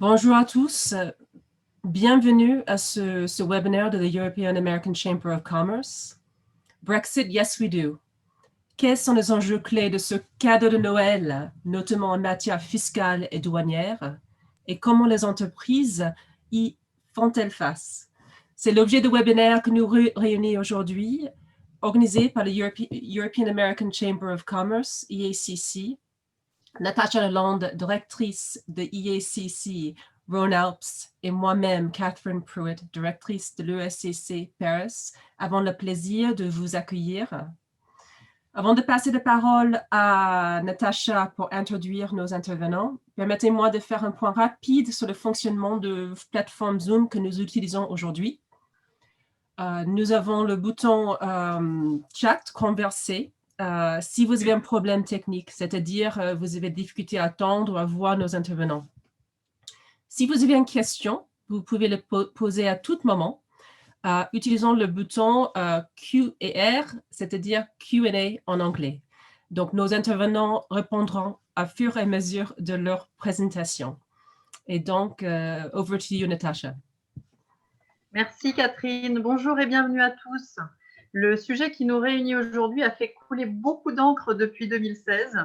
Bonjour à tous, bienvenue à ce webinaire de la European American Chamber of Commerce. Brexit, yes we do. Quels sont les enjeux clés de ce cadeau de Noël, notamment en matière fiscale et douanière, et comment les entreprises y font-elles face? C'est l'objet du webinaire que nous réunissons aujourd'hui, organisé par la European American Chamber of Commerce, EACC. Natasha Lalonde, directrice de EACC Rhône-Alpes, et moi-même, Catherine Pruitt, directrice de l'ESCC Paris, avons le plaisir de vous accueillir. Avant de passer la parole à Natasha pour introduire nos intervenants, permettez-moi de faire un point rapide sur le fonctionnement de plateforme Zoom que nous utilisons aujourd'hui. Nous avons le bouton chat, converser. Si vous avez un problème technique, c'est-à-dire vous avez difficulté à attendre ou à voir nos intervenants. Si vous avez une question, vous pouvez le poser à tout moment, utilisant le bouton Q et R, c'est-à-dire Q&A en anglais. Donc, nos intervenants répondront à fur et à mesure de leur présentation. Et donc, over to you, Natasha. Merci Catherine. Bonjour et bienvenue à tous. Le sujet qui nous réunit aujourd'hui a fait couler beaucoup d'encre depuis 2016,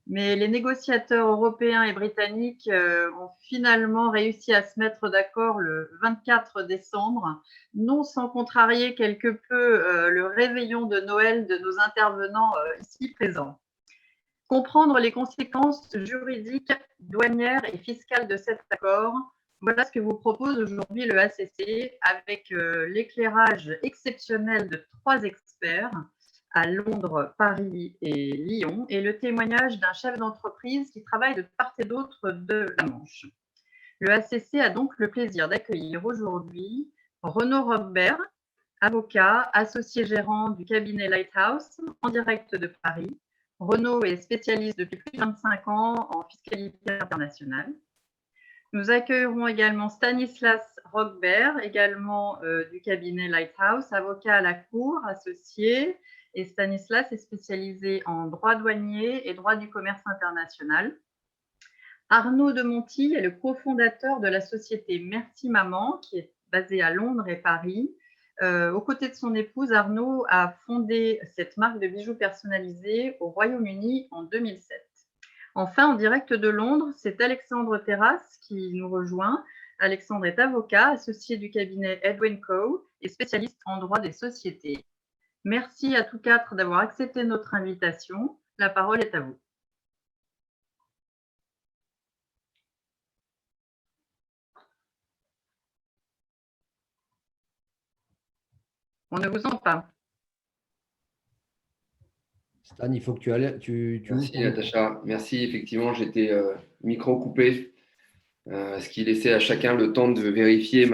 mais les négociateurs européens et britanniques ont finalement réussi à se mettre d'accord le 24 décembre, non sans contrarier quelque peu le réveillon de Noël de nos intervenants ici présents. Comprendre les conséquences juridiques, douanières et fiscales de cet accord, voilà ce que vous propose aujourd'hui le ACC avec l'éclairage exceptionnel de 3 experts à Londres, Paris et Lyon et le témoignage d'un chef d'entreprise qui travaille de part et d'autre de la Manche. Le ACC a donc le plaisir d'accueillir aujourd'hui Renaud Rogbert, avocat, associé gérant du cabinet Lighthouse en direct de Paris. Renaud est spécialiste depuis plus de 25 ans en fiscalité internationale. Nous accueillerons également Stanislas Rogbert, également du cabinet Lighthouse, avocat à la Cour, associé. Et Stanislas est spécialisé en droit douanier et droit du commerce international. Arnaud de Monti est le cofondateur de la société Merci Maman, qui est basée à Londres et Paris. Aux côtés de son épouse, Arnaud a fondé cette marque de bijoux personnalisés au Royaume-Uni en 2007. Enfin, en direct de Londres, c'est Alexandre Terrasse qui nous rejoint. Alexandre est avocat, associé du cabinet Edwin Co et spécialiste en droit des sociétés. Merci à tous 4 d'avoir accepté notre invitation. La parole est à vous. On ne vous entend pas. Stan, il faut que tu ailles. Merci Natacha. Merci, effectivement, j'étais micro coupé, ce qui laissait à chacun le temps de vérifier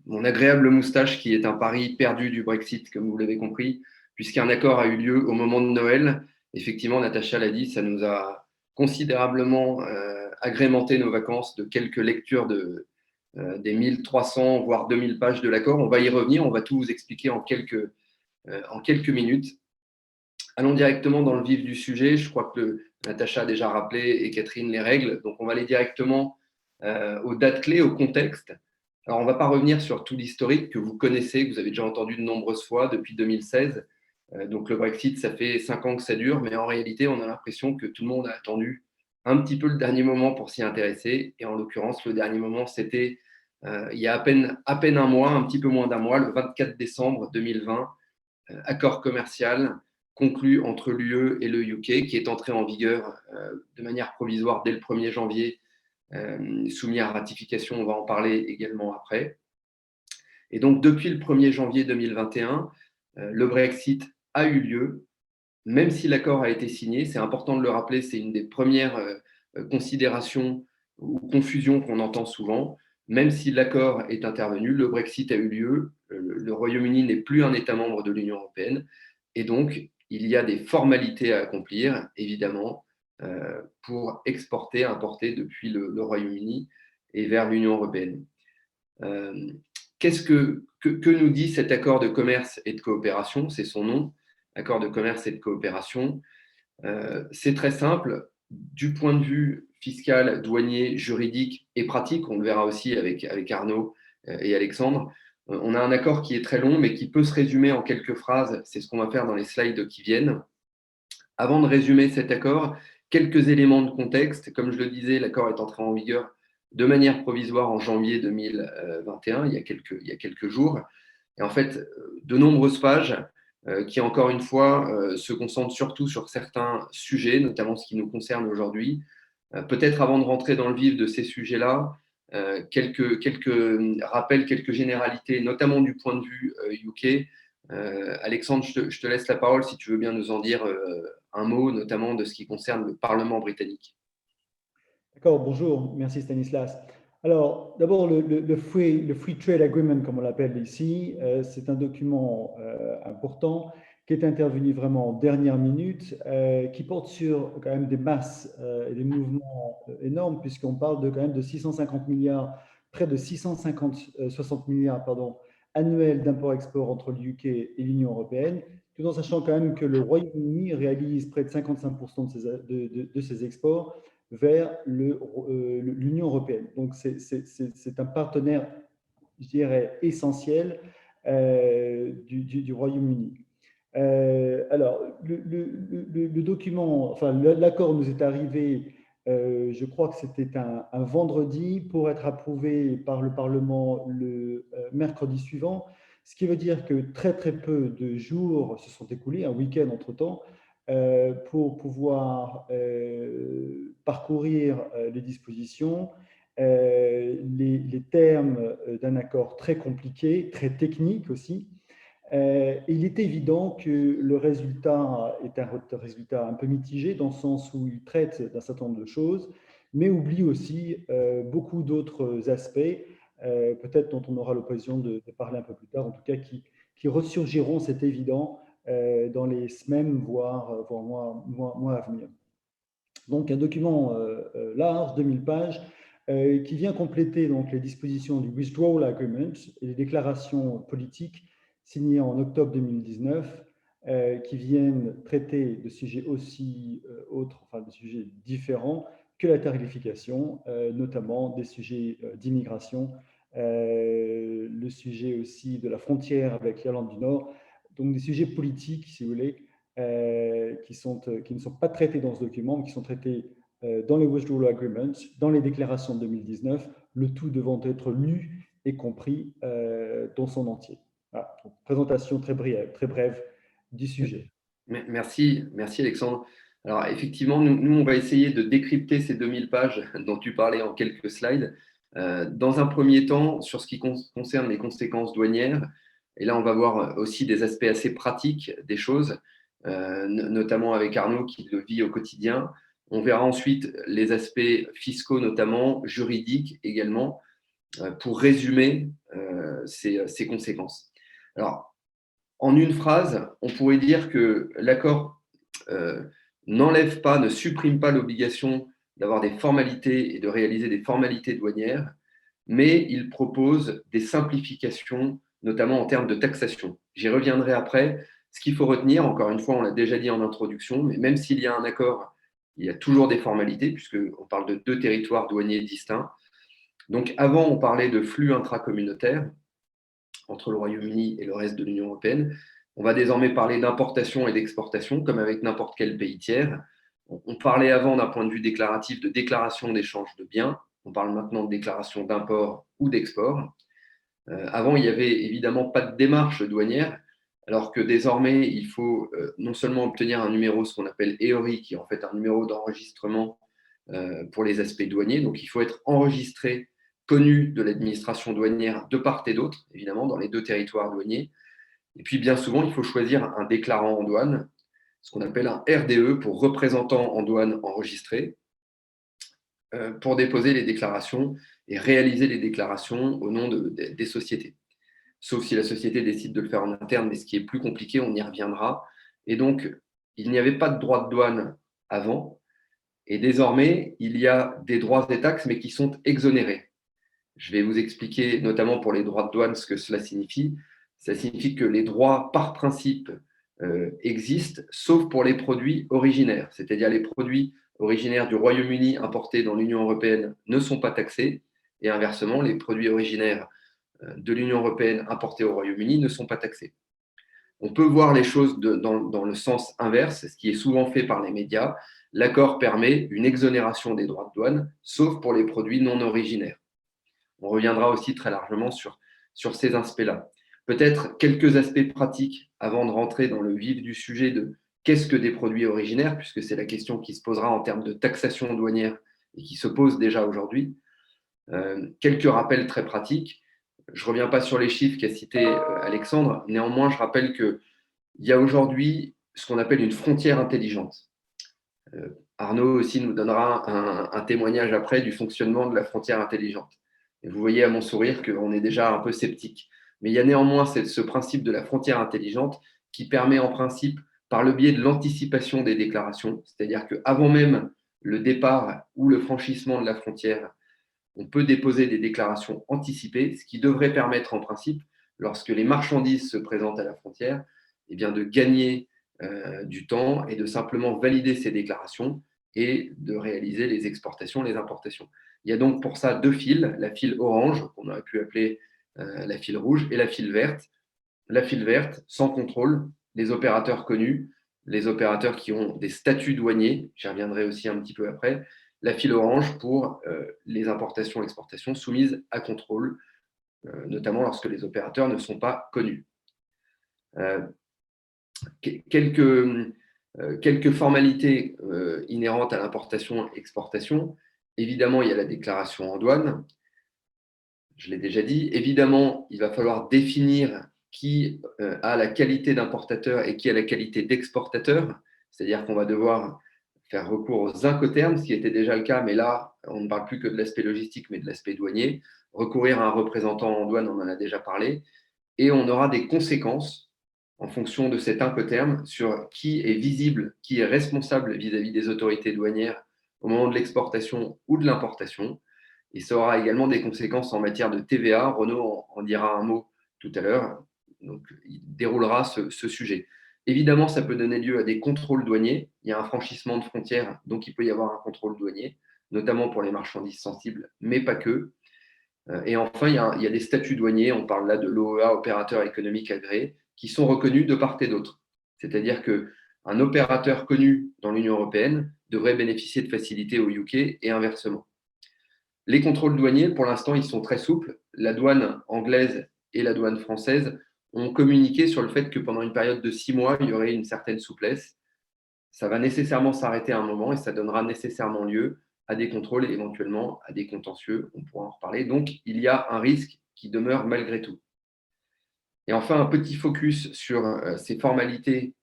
mon agréable moustache qui est un pari perdu du Brexit, comme vous l'avez compris, puisqu'un accord a eu lieu au moment de Noël. Effectivement, Natacha l'a dit, ça nous a considérablement agrémenté nos vacances de quelques lectures des 1300 voire 2000 pages de l'accord. On va y revenir, on va tout vous expliquer en quelques minutes. Allons directement dans le vif du sujet. Je crois que Natacha a déjà rappelé et Catherine les règles. Donc, on va aller directement aux dates clés, au contexte. Alors, on ne va pas revenir sur tout l'historique que vous connaissez, que vous avez déjà entendu de nombreuses fois depuis 2016. Donc, le Brexit, ça fait 5 ans que ça dure, mais en réalité, on a l'impression que tout le monde a attendu un petit peu le dernier moment pour s'y intéresser. Et en l'occurrence, le dernier moment, c'était il y a à peine un mois, un petit peu moins d'un mois, le 24 décembre 2020, accord commercial conclu entre l'UE et le UK, qui est entré en vigueur de manière provisoire dès le 1er janvier, soumis à ratification, on va en parler également après. Et donc, depuis le 1er janvier 2021, le Brexit a eu lieu, même si l'accord a été signé. C'est important de le rappeler, c'est une des premières considérations ou confusions qu'on entend souvent. Même si l'accord est intervenu, le Brexit a eu lieu, le Royaume-Uni n'est plus un État membre de l'Union européenne, et donc, il y a des formalités à accomplir, évidemment, pour exporter, importer depuis le Royaume-Uni et vers l'Union européenne. Qu'est-ce que nous dit cet accord de commerce et de coopération? C'est son nom, accord de commerce et de coopération. C'est très simple. Du point de vue fiscal, douanier, juridique et pratique. On le verra aussi avec Arnaud et Alexandre. On a un accord qui est très long, mais qui peut se résumer en quelques phrases. C'est ce qu'on va faire dans les slides qui viennent. Avant de résumer cet accord, quelques éléments de contexte. Comme je le disais, l'accord est entré en vigueur de manière provisoire en janvier 2021, il y a quelques jours. Et en fait, de nombreuses pages qui, encore une fois, se concentrent surtout sur certains sujets, notamment ce qui nous concerne aujourd'hui. Peut-être avant de rentrer dans le vif de ces sujets-là, quelques rappels, quelques généralités, notamment du point de vue UK. Alexandre, je te laisse la parole si tu veux bien nous en dire un mot, notamment de ce qui concerne le Parlement britannique. D'accord, bonjour, merci Stanislas. Alors, d'abord, le Free Trade Agreement, comme on l'appelle ici, c'est un document important qui est intervenu vraiment en dernière minute, qui porte sur quand même des masses et des mouvements énormes, puisqu'on parle de quand même de 650 milliards, près de 60 milliards, pardon, annuels d'import-export entre le UK et l'Union européenne, tout en sachant quand même que le Royaume-Uni réalise près de 55% de ses exports vers l'Union européenne. Donc, c'est un partenaire, je dirais, essentiel du Royaume-Uni. Alors, le document, enfin, l'accord nous est arrivé, je crois que c'était un vendredi, pour être approuvé par le Parlement le mercredi suivant, ce qui veut dire que très peu de jours se sont écoulés, un week-end entre-temps, pour pouvoir parcourir les dispositions, les termes d'un accord très compliqué, très technique aussi. Il est évident que le résultat est un résultat un peu mitigé, dans le sens où il traite d'un certain nombre de choses, mais oublie aussi beaucoup d'autres aspects, peut-être dont on aura l'occasion de parler un peu plus tard, en tout cas qui ressurgiront, c'est évident, dans les semaines, voire mois à venir. Donc un document large, 2000 pages, qui vient compléter donc les dispositions du Withdrawal Agreement et les déclarations politiques signées en octobre 2019, qui viennent traiter de sujets aussi autres, enfin de sujets différents que la tarification, notamment des sujets d'immigration, le sujet aussi de la frontière avec l'Irlande du Nord, donc des sujets politiques, si vous voulez, qui ne sont pas traités dans ce document, mais qui sont traités dans les Withdrawal Agreements, dans les déclarations de 2019, le tout devant être lu et compris dans son entier. Voilà, donc, présentation très brève du sujet. Merci Alexandre. Alors effectivement, nous on va essayer de décrypter ces 2000 pages dont tu parlais en quelques slides. Dans un premier temps, sur ce qui concerne les conséquences douanières, et là on va voir aussi des aspects assez pratiques des choses, notamment avec Arnaud qui le vit au quotidien. On verra ensuite les aspects fiscaux, notamment juridiques également, pour résumer ces conséquences. Alors, en une phrase, on pourrait dire que l'accord n'enlève pas, ne supprime pas l'obligation d'avoir des formalités et de réaliser des formalités douanières, mais il propose des simplifications, notamment en termes de taxation. J'y reviendrai après. Ce qu'il faut retenir, encore une fois, on l'a déjà dit en introduction, mais même s'il y a un accord, il y a toujours des formalités, puisqu'on parle de 2 territoires douaniers distincts. Donc, avant, on parlait de flux intracommunautaires entre le Royaume-Uni et le reste de l'Union européenne. On va désormais parler d'importation et d'exportation, comme avec n'importe quel pays tiers. On parlait avant, d'un point de vue déclaratif, de déclaration d'échange de biens. On parle maintenant de déclaration d'import ou d'export. Avant, il n'y avait évidemment pas de démarche douanière, alors que désormais, il faut non seulement obtenir un numéro, ce qu'on appelle EORI, qui est en fait un numéro d'enregistrement pour les aspects douaniers. Donc, il faut être enregistré, connu de l'administration douanière de part et d'autre, évidemment, dans les 2 territoires douaniers. Et puis, bien souvent, il faut choisir un déclarant en douane, ce qu'on appelle un RDE, pour représentant en douane enregistré, pour déposer les déclarations et réaliser les déclarations au nom des sociétés. Sauf si la société décide de le faire en interne, mais ce qui est plus compliqué, on y reviendra. Et donc, il n'y avait pas de droit de douane avant, et désormais, il y a des droits et taxes, mais qui sont exonérés. Je vais vous expliquer, notamment pour les droits de douane, ce que cela signifie. Ça signifie que les droits, par principe, existent, sauf pour les produits originaires, c'est-à-dire les produits originaires du Royaume-Uni importés dans l'Union européenne ne sont pas taxés, et inversement, les produits originaires de l'Union européenne importés au Royaume-Uni ne sont pas taxés. On peut voir les choses dans le sens inverse, ce qui est souvent fait par les médias. L'accord permet une exonération des droits de douane, sauf pour les produits non originaires. On reviendra aussi très largement sur ces aspects-là. Peut-être quelques aspects pratiques avant de rentrer dans le vif du sujet de qu'est-ce que des produits originaires, puisque c'est la question qui se posera en termes de taxation douanière et qui se pose déjà aujourd'hui. Quelques rappels très pratiques. Je ne reviens pas sur les chiffres qu'a cité Alexandre. Néanmoins, je rappelle qu'il y a aujourd'hui ce qu'on appelle une frontière intelligente. Arnaud aussi nous donnera un témoignage après du fonctionnement de la frontière intelligente. Et vous voyez à mon sourire qu'on est déjà un peu sceptique. Mais il y a néanmoins ce principe de la frontière intelligente qui permet en principe, par le biais de l'anticipation des déclarations, c'est-à-dire qu'avant même le départ ou le franchissement de la frontière, on peut déposer des déclarations anticipées, ce qui devrait permettre en principe, lorsque les marchandises se présentent à la frontière, eh bien de gagner du temps et de simplement valider ces déclarations et de réaliser les exportations, les importations. Il y a donc pour ça deux fils, la file orange, qu'on aurait pu appeler la file rouge, et la file verte. La file verte, sans contrôle, les opérateurs connus, les opérateurs qui ont des statuts douaniers, j'y reviendrai aussi un petit peu après, la file orange pour les importations-exportations soumises à contrôle, notamment lorsque les opérateurs ne sont pas connus. Quelques formalités inhérentes à l'importation-exportation. Évidemment, il y a la déclaration en douane. Je l'ai déjà dit. Évidemment, il va falloir définir qui a la qualité d'importateur et qui a la qualité d'exportateur. C'est-à-dire qu'on va devoir faire recours aux incoterms, ce qui était déjà le cas, mais là, on ne parle plus que de l'aspect logistique, mais de l'aspect douanier. Recourir à un représentant en douane, on en a déjà parlé. Et on aura des conséquences en fonction de cet incoterm sur qui est visible, qui est responsable vis-à-vis des autorités douanières au moment de l'exportation ou de l'importation. Et ça aura également des conséquences en matière de TVA. Renaud en dira un mot tout à l'heure. Donc, il déroulera ce sujet. Évidemment, ça peut donner lieu à des contrôles douaniers. Il y a un franchissement de frontières, donc il peut y avoir un contrôle douanier, notamment pour les marchandises sensibles, mais pas que. Et enfin, il y a des statuts douaniers, on parle là de l'OEA, opérateur économique agréé, qui sont reconnus de part et d'autre. C'est-à-dire qu'un opérateur connu dans l'Union européenne devrait bénéficier de facilités au UK et inversement. Les contrôles douaniers, pour l'instant, ils sont très souples. La douane anglaise et la douane française ont communiqué sur le fait que pendant une période de 6 mois, il y aurait une certaine souplesse. Ça va nécessairement s'arrêter à un moment et ça donnera nécessairement lieu à des contrôles et éventuellement à des contentieux. On pourra en reparler. Donc, il y a un risque qui demeure malgré tout. Et enfin, un petit focus sur ces formalités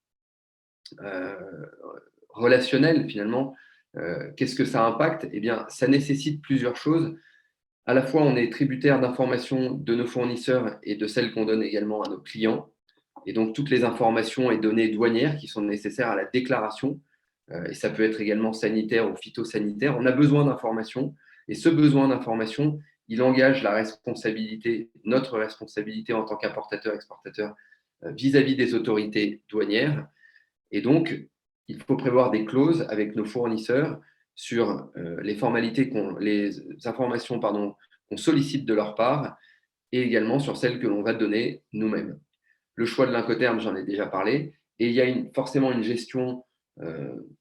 relationnelles, finalement. Qu'est-ce que ça impacte? Eh bien, ça nécessite plusieurs choses. À la fois, on est tributaire d'informations de nos fournisseurs et de celles qu'on donne également à nos clients. Et donc, toutes les informations et données douanières qui sont nécessaires à la déclaration, et ça peut être également sanitaire ou phytosanitaire, on a besoin d'informations. Et ce besoin d'informations, il engage la responsabilité, notre responsabilité en tant qu'importateur-exportateur vis-à-vis des autorités douanières. Et donc, il faut prévoir des clauses avec nos fournisseurs sur les formalités, les informations qu'on sollicite de leur part et également sur celles que l'on va donner nous-mêmes. Le choix de l'incoterm, j'en ai déjà parlé, et il y a forcément une gestion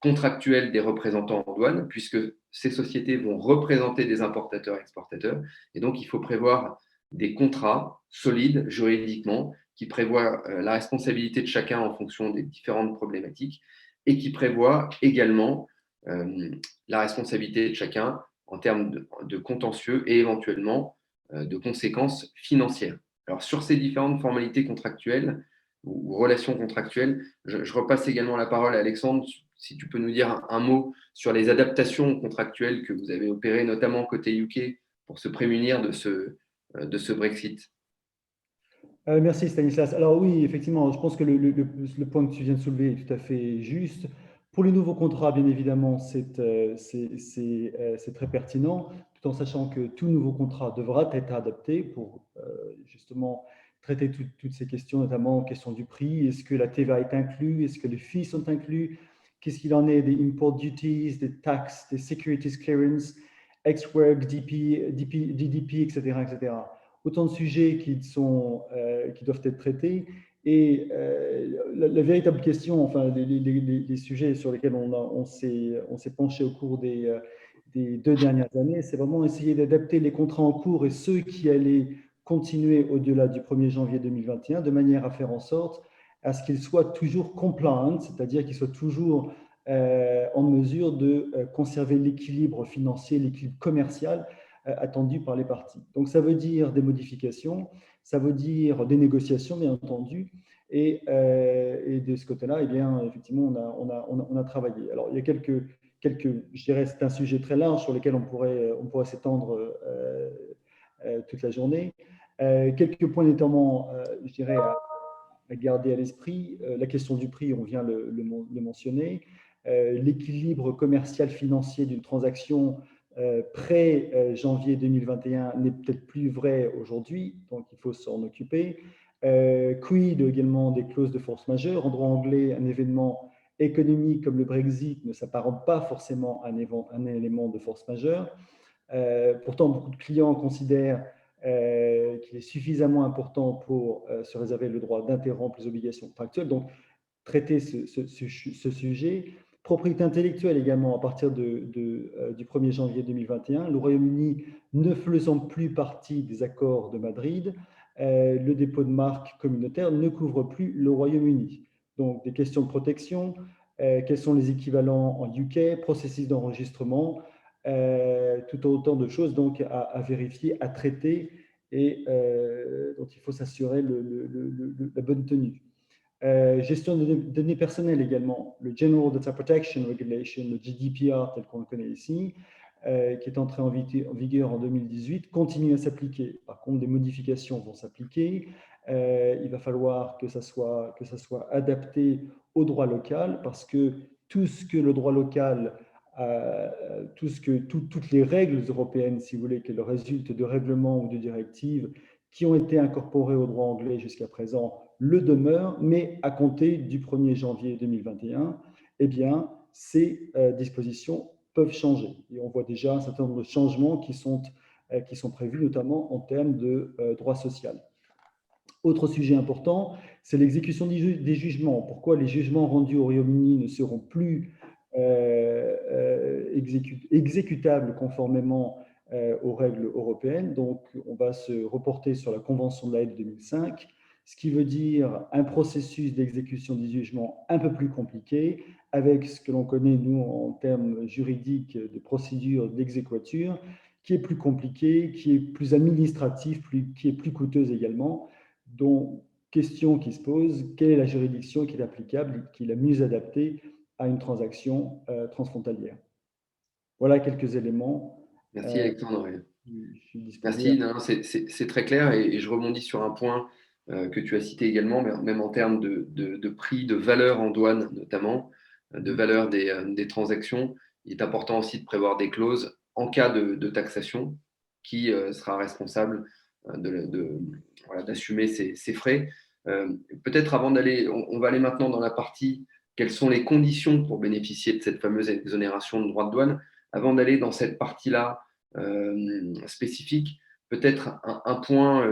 contractuelle des représentants en douane, puisque ces sociétés vont représenter des importateurs-exportateurs, et donc il faut prévoir des contrats solides juridiquement qui prévoient la responsabilité de chacun en fonction des différentes problématiques et qui prévoient également la responsabilité de chacun en termes de contentieux et éventuellement de conséquences financières. Alors, sur ces différentes formalités contractuelles ou relations contractuelles, je repasse également la parole à Alexandre, si tu peux nous dire un mot sur les adaptations contractuelles que vous avez opérées, notamment côté UK, pour se prémunir de ce Brexit. Merci Stanislas. Alors oui, effectivement, je pense que le point que tu viens de soulever est tout à fait juste. Pour les nouveaux contrats, bien évidemment, c'est très pertinent, tout en sachant que tout nouveau contrat devra être adapté pour justement traiter toutes ces questions, notamment question du prix. Est-ce que la TVA est inclue? Est-ce que les fees sont inclus? qu'est-ce qu'il en est des import duties, des taxes, des securities clearance, ex-work, DDP, etc., etc. Autant de sujets qui doivent être traités. Et la véritable question, enfin, les sujets sur lesquels on s'est penché au cours des 2 dernières années, c'est vraiment essayer d'adapter les contrats en cours et ceux qui allaient continuer au-delà du 1er janvier 2021, de manière à faire en sorte à ce qu'ils soient toujours compliant, c'est-à-dire qu'ils soient toujours en mesure de conserver l'équilibre financier, l'équilibre commercial attendu par les parties. Donc, ça veut dire des modifications, ça veut dire des négociations, bien entendu, et de ce côté-là, eh bien, effectivement, on a travaillé. Alors, il y a quelques, je dirais, c'est un sujet très large sur lequel on pourrait s'étendre toute la journée. Quelques points notamment, je dirais, à garder à l'esprit. La question du prix, on vient le mentionner. L'équilibre commercial financier d'une transaction pré-janvier 2021 n'est peut-être plus vrai aujourd'hui, donc il faut s'en occuper. Quid également des clauses de force majeure. En droit anglais, un événement économique comme le Brexit ne s'apparente pas forcément à un élément de force majeure. Pourtant, beaucoup de clients considèrent qu'il est suffisamment important pour se réserver le droit d'interrompre les obligations contractuelles. Donc, traiter ce sujet. Propriété intellectuelle également, à partir du 1er janvier 2021, le Royaume-Uni ne faisant plus partie des accords de Madrid, le dépôt de marque communautaire ne couvre plus le Royaume-Uni. Donc, des questions de protection, quels sont les équivalents en UK, processus d'enregistrement, tout autant de choses donc à vérifier, à traiter et dont il faut s'assurer la bonne tenue. Gestion de données personnelles également, le General Data Protection Regulation, le GDPR tel qu'on le connaît ici, qui est entré en vigueur en 2018, continue à s'appliquer. Par contre, des modifications vont s'appliquer. Il va falloir que ça soit adapté au droit local parce que tout ce que le droit local, toutes les règles européennes, si vous voulez, qu'elles résultent de règlements ou de directives qui ont été incorporées au droit anglais jusqu'à présent, le demeure, mais à compter du 1er janvier 2021, eh bien, ces dispositions peuvent changer. Et on voit déjà un certain nombre de changements qui sont prévus, notamment en termes de droit social. Autre sujet important, c'est l'exécution des jugements. Pourquoi les jugements rendus au Royaume-Uni ne seront plus exécutables conformément aux règles européennes. Donc, on va se reporter sur la Convention de La Haye de 2005, ce qui veut dire un processus d'exécution des jugements un peu plus compliqué, avec ce que l'on connaît, nous, en termes juridiques de procédure d'exéquatur, qui est plus compliqué, qui est plus administratif, qui est plus coûteuse également. Donc, question qui se pose, quelle est la juridiction qui est applicable, qui est la mieux adaptée à une transaction transfrontalière? Voilà quelques éléments. Merci Alexandre. Merci, c'est très clair et je rebondis sur un point que tu as cité également, même en termes de prix, de valeur en douane notamment, de valeur des transactions. Il est important aussi de prévoir des clauses en cas de taxation qui sera responsable d'assumer ces frais. Peut-être avant d'aller, on va aller maintenant dans la partie quelles sont les conditions pour bénéficier de cette fameuse exonération de droits de douane. Avant d'aller dans cette partie-là spécifique, peut-être un point,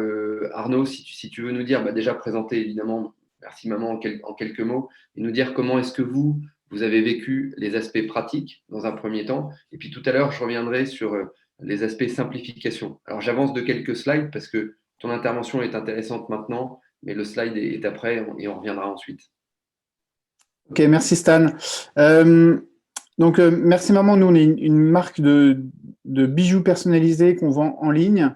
Arnaud, si tu veux nous dire, déjà présenter évidemment, merci maman en quelques mots, et nous dire comment est-ce que vous avez vécu les aspects pratiques dans un premier temps, et puis tout à l'heure, je reviendrai sur les aspects simplification. Alors j'avance de quelques slides parce que ton intervention est intéressante maintenant, mais le slide est après et on reviendra ensuite. Ok, merci Stan. Merci maman, nous on est une marque de bijoux personnalisés qu'on vend en ligne.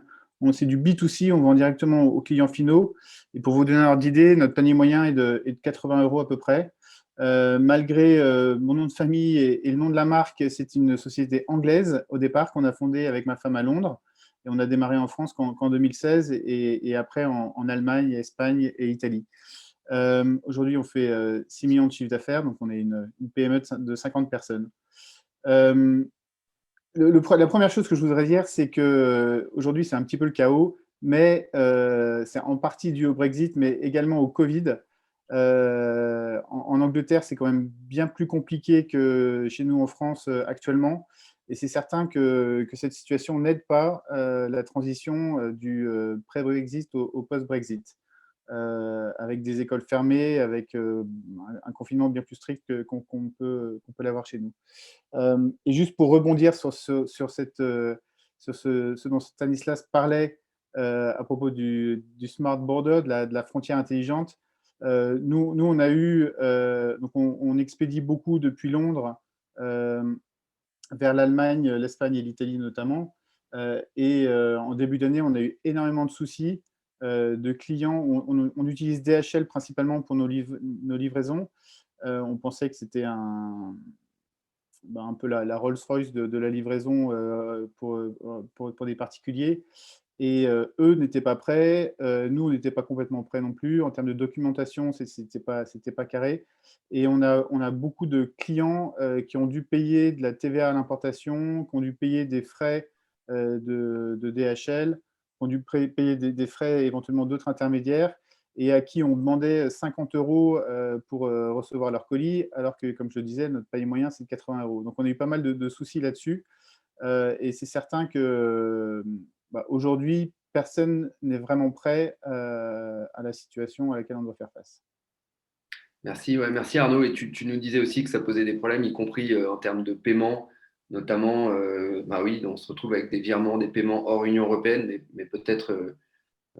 C'est du B2C, on vend directement aux clients finaux. Et pour vous donner un ordre d'idée, notre panier moyen est de 80 € à peu près. Malgré mon nom de famille et le nom de la marque, c'est une société anglaise au départ qu'on a fondée avec ma femme à Londres. Et on a démarré en France qu'en 2016 et après en Allemagne, Espagne et Italie. Aujourd'hui, on fait 6 millions de chiffres d'affaires, donc on est une PME de 50 personnes. La première chose que je voudrais dire, c'est qu'aujourd'hui, c'est un petit peu le chaos, mais c'est en partie dû au Brexit, mais également au Covid. En Angleterre, c'est quand même bien plus compliqué que chez nous en France actuellement. Et c'est certain que cette situation n'aide pas la transition du pré-Brexit au post-Brexit, avec des écoles fermées, avec un confinement bien plus strict qu'on peut l'avoir chez nous. Et juste pour rebondir sur ce dont Stanislas parlait à propos du Smart Border, de la frontière intelligente, nous, on a eu, donc on expédie beaucoup depuis Londres vers l'Allemagne, l'Espagne et l'Italie notamment. Et en début d'année, on a eu énormément de soucis de clients. On utilise DHL principalement pour nos livraisons. On pensait que c'était un peu la Rolls-Royce de la livraison pour des particuliers. Et eux n'étaient pas prêts, nous, on n'était pas complètement prêts non plus. En termes de documentation, c'était pas carré. Et on a beaucoup de clients qui ont dû payer de la TVA à l'importation, qui ont dû payer des frais de DHL, qui ont dû payer des frais éventuellement d'autres intermédiaires, et à qui on demandait 50 € pour recevoir leur colis, alors que, comme je le disais, notre panier moyen, c'est 80 €. Donc, on a eu pas mal de soucis là-dessus. Et c'est certain que aujourd'hui, personne n'est vraiment prêt à la situation à laquelle on doit faire face. Merci, ouais, merci Arnaud. Et tu nous disais aussi que ça posait des problèmes, y compris en termes de paiement, notamment, oui, on se retrouve avec des virements, des paiements hors Union européenne, mais peut-être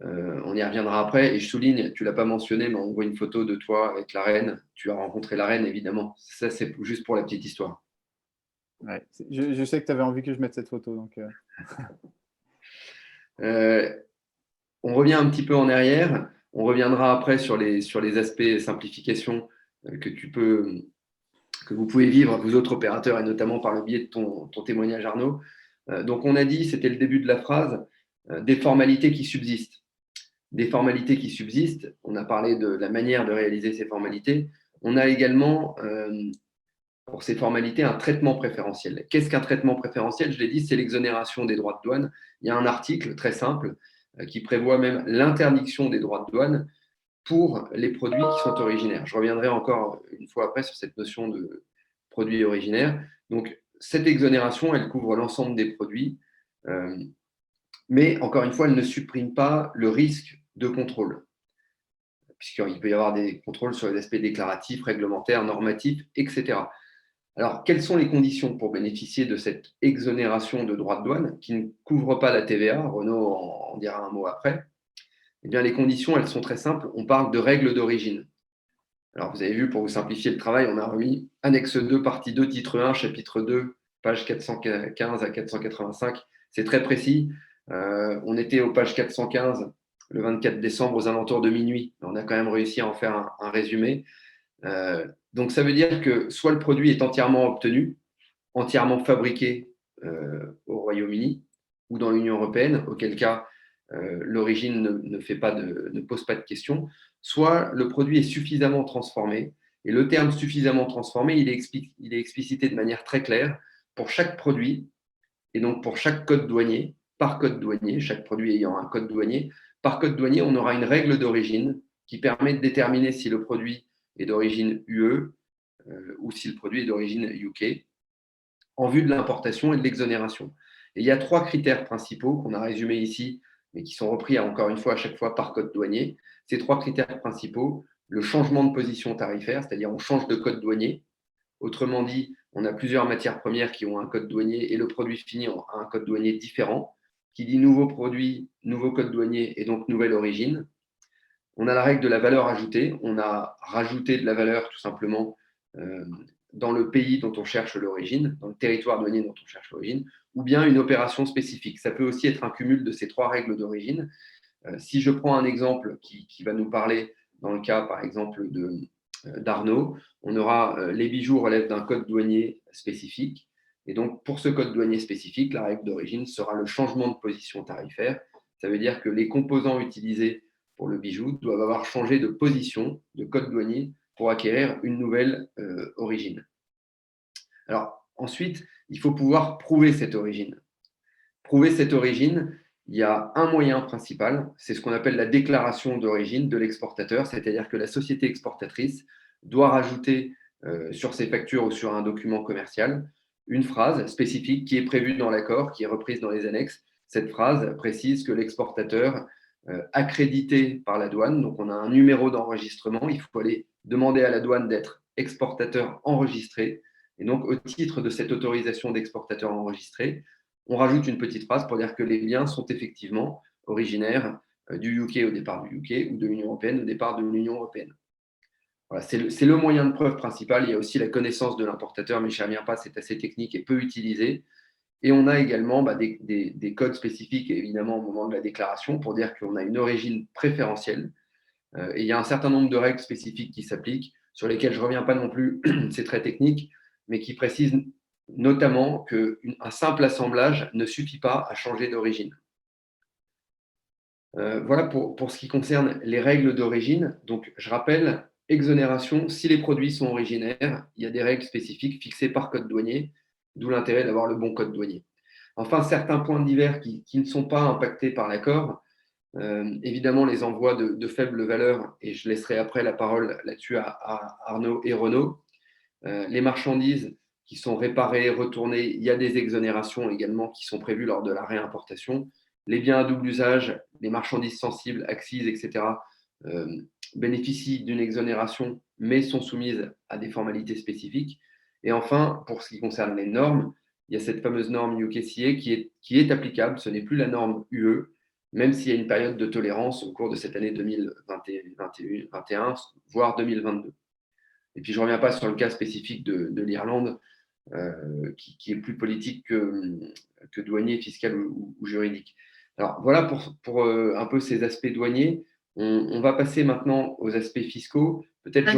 on y reviendra après. Et je souligne, tu ne l'as pas mentionné, mais on voit une photo de toi avec la reine. Tu as rencontré la reine, évidemment. Ça, c'est juste pour la petite histoire. Ouais, je sais que tu avais envie que je mette cette photo. Donc, on revient un petit peu en arrière. On reviendra après sur les aspects simplification que vous pouvez vivre, vous autres opérateurs, et notamment par le biais de ton témoignage, Arnaud. Donc, on a dit, c'était le début de la phrase, des formalités qui subsistent. Des formalités qui subsistent. On a parlé de la manière de réaliser ces formalités. On a également, pour ces formalités, un traitement préférentiel. Qu'est-ce qu'un traitement préférentiel? Je l'ai dit, c'est l'exonération des droits de douane. Il y a un article très simple qui prévoit même l'interdiction des droits de douane pour les produits qui sont originaires. Je reviendrai encore une fois après sur cette notion de produits originaires. Donc, cette exonération, elle couvre l'ensemble des produits, mais encore une fois, elle ne supprime pas le risque de contrôle, puisqu'il peut y avoir des contrôles sur les aspects déclaratifs, réglementaires, normatifs, etc. Alors, quelles sont les conditions pour bénéficier de cette exonération de droits de douane qui ne couvre pas la TVA? Renaud en dira un mot après. Eh bien, les conditions, elles sont très simples. On parle de règles d'origine. Alors, vous avez vu, pour vous simplifier le travail, on a remis annexe 2, partie 2, titre 1, chapitre 2, page 415 à 485. C'est très précis. On était aux pages 415 le 24 décembre aux alentours de minuit. On a quand même réussi à en faire un résumé. Donc, ça veut dire que soit le produit est entièrement obtenu, entièrement fabriqué au Royaume-Uni ou dans l'Union européenne, auquel cas l'origine ne pose pas de questions, soit le produit est suffisamment transformé. Et le terme suffisamment transformé, il est explicité de manière très claire pour chaque produit, et donc pour chaque code douanier, par code douanier, chaque produit ayant un code douanier. Par code douanier, on aura une règle d'origine qui permet de déterminer si le produit est d'origine UE ou si le produit est d'origine UK, en vue de l'importation et de l'exonération. Et il y a 3 critères principaux qu'on a résumés ici, mais qui sont repris encore une fois à chaque fois par code douanier. Ces 3 critères principaux, le changement de position tarifaire, c'est-à-dire on change de code douanier. Autrement dit, on a plusieurs matières premières qui ont un code douanier et le produit fini a un code douanier différent. Qui dit nouveau produit, nouveau code douanier et donc nouvelle origine. On a la règle de la valeur ajoutée. On a rajouté de la valeur tout simplement dans le pays dont on cherche l'origine, dans le territoire douanier dont on cherche l'origine, ou bien une opération spécifique. Ça peut aussi être un cumul de ces 3 règles d'origine. Si je prends un exemple qui va nous parler, dans le cas par exemple d'Arnaud, on aura les bijoux relèvent d'un code douanier spécifique. Et donc, pour ce code douanier spécifique, la règle d'origine sera le changement de position tarifaire. Ça veut dire que les composants utilisés pour le bijou doivent avoir changé de position, de code douanier, pour acquérir une nouvelle origine. Alors, ensuite, il faut pouvoir prouver cette origine. Prouver cette origine, il y a un moyen principal, c'est ce qu'on appelle la déclaration d'origine de l'exportateur, c'est-à-dire que la société exportatrice doit rajouter sur ses factures ou sur un document commercial une phrase spécifique qui est prévue dans l'accord, qui est reprise dans les annexes. Cette phrase précise que l'exportateur accrédité par la douane, donc on a un numéro d'enregistrement, il faut aller demander à la douane d'être exportateur enregistré. Et donc, au titre de cette autorisation d'exportateur enregistré, on rajoute une petite phrase pour dire que les biens sont effectivement originaires du UK au départ du UK ou de l'Union européenne au départ de l'Union européenne. Voilà, c'est le moyen de preuve principal. Il y a aussi la connaissance de l'importateur, mais je n'y reviens pas, c'est assez technique et peu utilisé. Et on a également des codes spécifiques, évidemment, au moment de la déclaration, pour dire qu'on a une origine préférentielle. Et il y a un certain nombre de règles spécifiques qui s'appliquent, sur lesquelles je ne reviens pas non plus, c'est très technique, mais qui précisent notamment qu'un simple assemblage ne suffit pas à changer d'origine. Voilà pour ce qui concerne les règles d'origine. Donc, je rappelle, exonération, si les produits sont originaires, il y a des règles spécifiques fixées par code douanier, d'où l'intérêt d'avoir le bon code douanier. Enfin, certains points divers qui ne sont pas impactés par l'accord, évidemment les envois de faible valeur, et je laisserai après la parole là-dessus à Arnaud et Renaud. Les marchandises qui sont réparées, retournées, il y a des exonérations également qui sont prévues lors de la réimportation. Les biens à double usage, les marchandises sensibles, accises, etc., bénéficient d'une exonération, mais sont soumises à des formalités spécifiques. Et enfin, pour ce qui concerne les normes, il y a cette fameuse norme UKCA qui est applicable. Ce n'est plus la norme UE, même s'il y a une période de tolérance au cours de cette année 2021, voire 2022. Et puis, je ne reviens pas sur le cas spécifique de l'Irlande, qui est plus politique que douanier, fiscal ou juridique. Alors, voilà pour un peu ces aspects douaniers. On va passer maintenant aux aspects fiscaux. Peut-être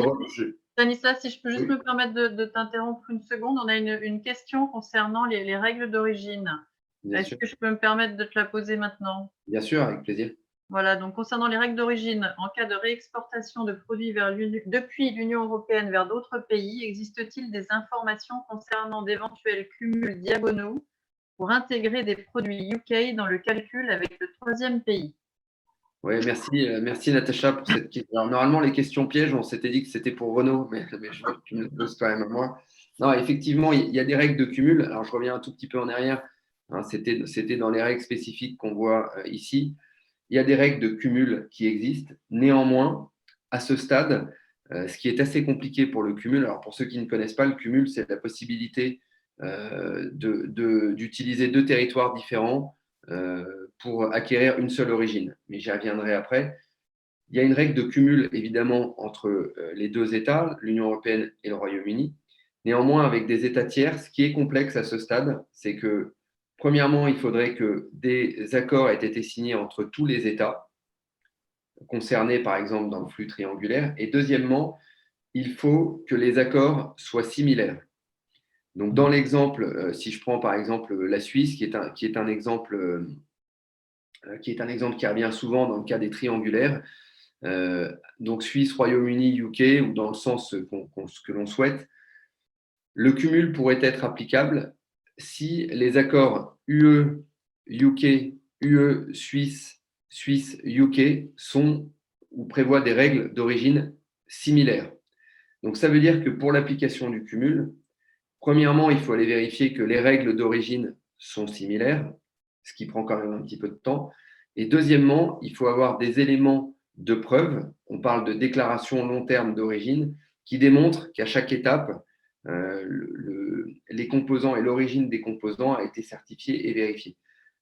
Stanislas, si je peux juste me permettre de t'interrompre une seconde, on a une question concernant les règles d'origine. Est-ce que je peux me permettre de te la poser maintenant? Bien sûr, avec plaisir. Voilà, donc concernant les règles d'origine, en cas de réexportation de produits depuis l'Union européenne vers d'autres pays, existe-t-il des informations concernant d'éventuels cumuls diagonaux pour intégrer des produits UK dans le calcul avec le troisième pays? Oui, merci Natacha pour cette question. Alors, normalement, les questions pièges, on s'était dit que c'était pour Renaud, mais je vois que tu me le poses quand même à moi. Non, effectivement, il y a des règles de cumul. Alors, je reviens un tout petit peu en arrière. Hein, c'était dans les règles spécifiques qu'on voit ici. Il y a des règles de cumul qui existent. Néanmoins, à ce stade, ce qui est assez compliqué pour le cumul, alors pour ceux qui ne connaissent pas, le cumul, c'est la possibilité d'utiliser deux territoires différents pour acquérir une seule origine. Mais j'y reviendrai après. Il y a une règle de cumul, évidemment, entre les deux États, l'Union européenne et le Royaume-Uni. Néanmoins, avec des États tiers, ce qui est complexe à ce stade, c'est que, premièrement, il faudrait que des accords aient été signés entre tous les États concernés, par exemple, dans le flux triangulaire. Et deuxièmement, il faut que les accords soient similaires. Donc, dans l'exemple, si je prends par exemple la Suisse, qui est un exemple qui revient souvent dans le cas des triangulaires, donc Suisse, Royaume-Uni, UK, ou dans le sens que l'on souhaite, le cumul pourrait être applicable si les accords UE, UK, UE, Suisse, Suisse, UK sont ou prévoient des règles d'origine similaires. Donc, ça veut dire que pour l'application du cumul, premièrement, il faut aller vérifier que les règles d'origine sont similaires, ce qui prend quand même un petit peu de temps. Et deuxièmement, il faut avoir des éléments de preuve, on parle de déclaration long terme d'origine, qui démontrent qu'à chaque étape, les composants et l'origine des composants a été certifiée et vérifiée.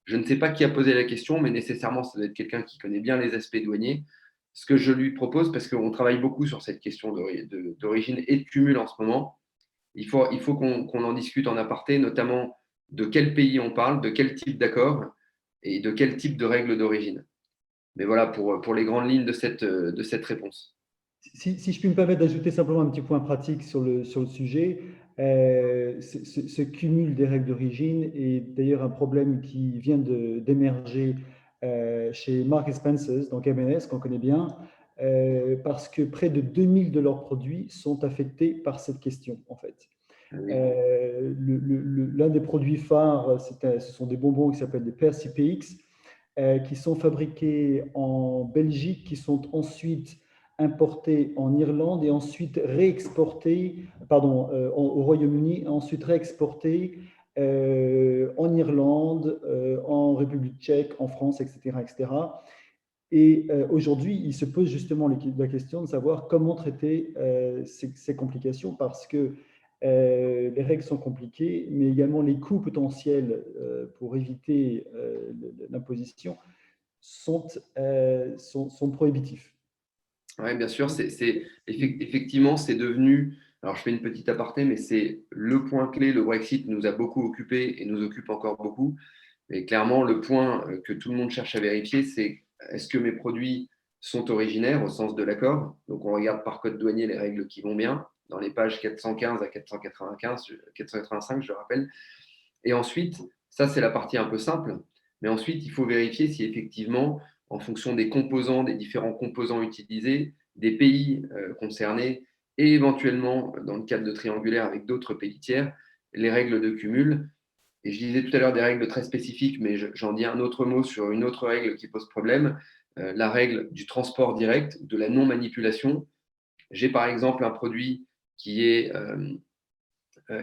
Je ne sais pas qui a posé la question, mais nécessairement, ça doit être quelqu'un qui connaît bien les aspects douaniers. Ce que je lui propose, parce qu'on travaille beaucoup sur cette question d'origine et de cumul en ce moment, il faut qu'on en discute en aparté, notamment de quel pays on parle, de quel type d'accord et de quel type de règles d'origine. Mais voilà pour les grandes lignes de cette réponse. Si je puis me permettre d'ajouter simplement un petit point pratique sur le sujet, ce cumul des règles d'origine est d'ailleurs un problème qui vient d'émerger chez Marks & Spencer, donc M&S, qu'on connaît bien, parce que près de 2000 de leurs produits sont affectés par cette question, en fait. Oui. L'un des produits phares, ce sont des bonbons qui s'appellent des Percy PX. qui sont fabriqués en Belgique, qui sont ensuite importés en Irlande et ensuite réexportés, pardon, au Royaume-Uni, ensuite réexportés en Irlande, en République tchèque, en France, etc., etc. Et aujourd'hui, il se pose justement la question de savoir comment traiter ces complications parce que les règles sont compliquées, mais également les coûts potentiels pour éviter l'imposition sont prohibitifs. Oui, bien sûr, effectivement, c'est devenu, alors je fais une petite aparté, mais c'est le point clé. Le Brexit nous a beaucoup occupé et nous occupe encore beaucoup. Et clairement, le point que tout le monde cherche à vérifier, c'est est-ce que mes produits sont originaires au sens de l'accord? Donc, on regarde par code douanier les règles qui vont bien, dans les pages 415 à 485, je le rappelle. Et ensuite, ça, c'est la partie un peu simple. Mais ensuite, il faut vérifier si effectivement, en fonction des composants, des différents composants utilisés, des pays concernés, et éventuellement, dans le cadre de triangulaire avec d'autres pays tiers, les règles de cumul. Et je disais tout à l'heure des règles très spécifiques, mais j'en dis un autre mot sur une autre règle qui pose problème, la règle du transport direct, de la non-manipulation. J'ai par exemple un produit qui est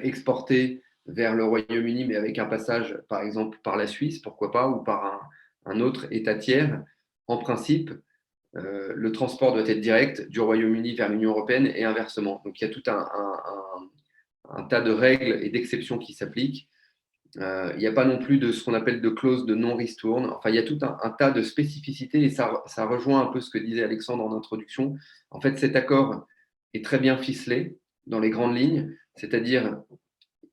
exporté vers le Royaume-Uni, mais avec un passage, par exemple, par la Suisse, pourquoi pas, ou par un autre État tiers. En principe, le transport doit être direct du Royaume-Uni vers l'Union européenne et inversement. Donc, il y a tout un tas de règles et d'exceptions qui s'appliquent. Il n'y a pas non plus de ce qu'on appelle de clause de non-ristourne. Enfin, il y a tout un tas de spécificités et ça rejoint un peu ce que disait Alexandre en introduction. En fait, cet accord est très bien ficelé dans les grandes lignes, c'est-à-dire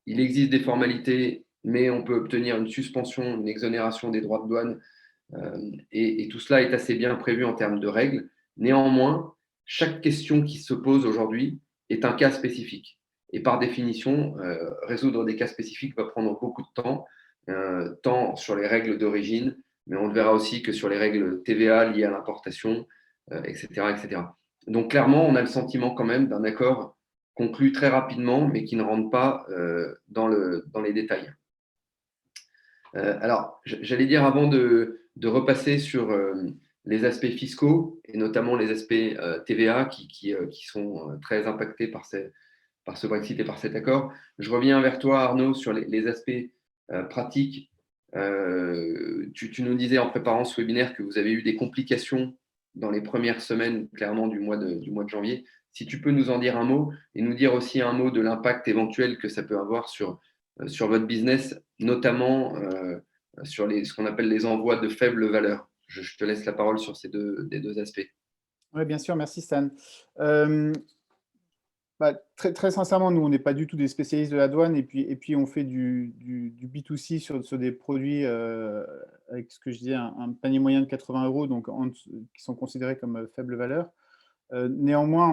il existe des formalités, mais on peut obtenir une suspension, une exonération des droits de douane et tout cela est assez bien prévu en termes de règles. Néanmoins, chaque question qui se pose aujourd'hui est un cas spécifique. Et par définition, résoudre des cas spécifiques va prendre beaucoup de temps, tant sur les règles d'origine, mais on le verra aussi que sur les règles TVA liées à l'importation, etc., etc. Donc clairement, on a le sentiment quand même d'un accord conclu très rapidement, mais qui ne rentre pas dans les détails. Alors, j'allais dire avant de repasser sur les aspects fiscaux et notamment les aspects TVA qui sont très impactés par ce Brexit et par cet accord. Je reviens vers toi, Arnaud, sur les aspects pratiques. Tu nous disais en préparant ce webinaire que vous avez eu des complications dans les premières semaines, clairement, du mois de janvier. Si tu peux nous en dire un mot et nous dire aussi un mot de l'impact éventuel que ça peut avoir sur votre business, notamment sur ce qu'on appelle les envois de faible valeur. Je te laisse la parole sur ces des deux aspects. Oui, bien sûr, merci Stan. Très, très sincèrement, nous, on n'est pas du tout des spécialistes de la douane et puis on fait du B2C sur des produits avec ce que je disais, un panier moyen de 80 €, donc qui sont considérés comme faible valeur. Néanmoins,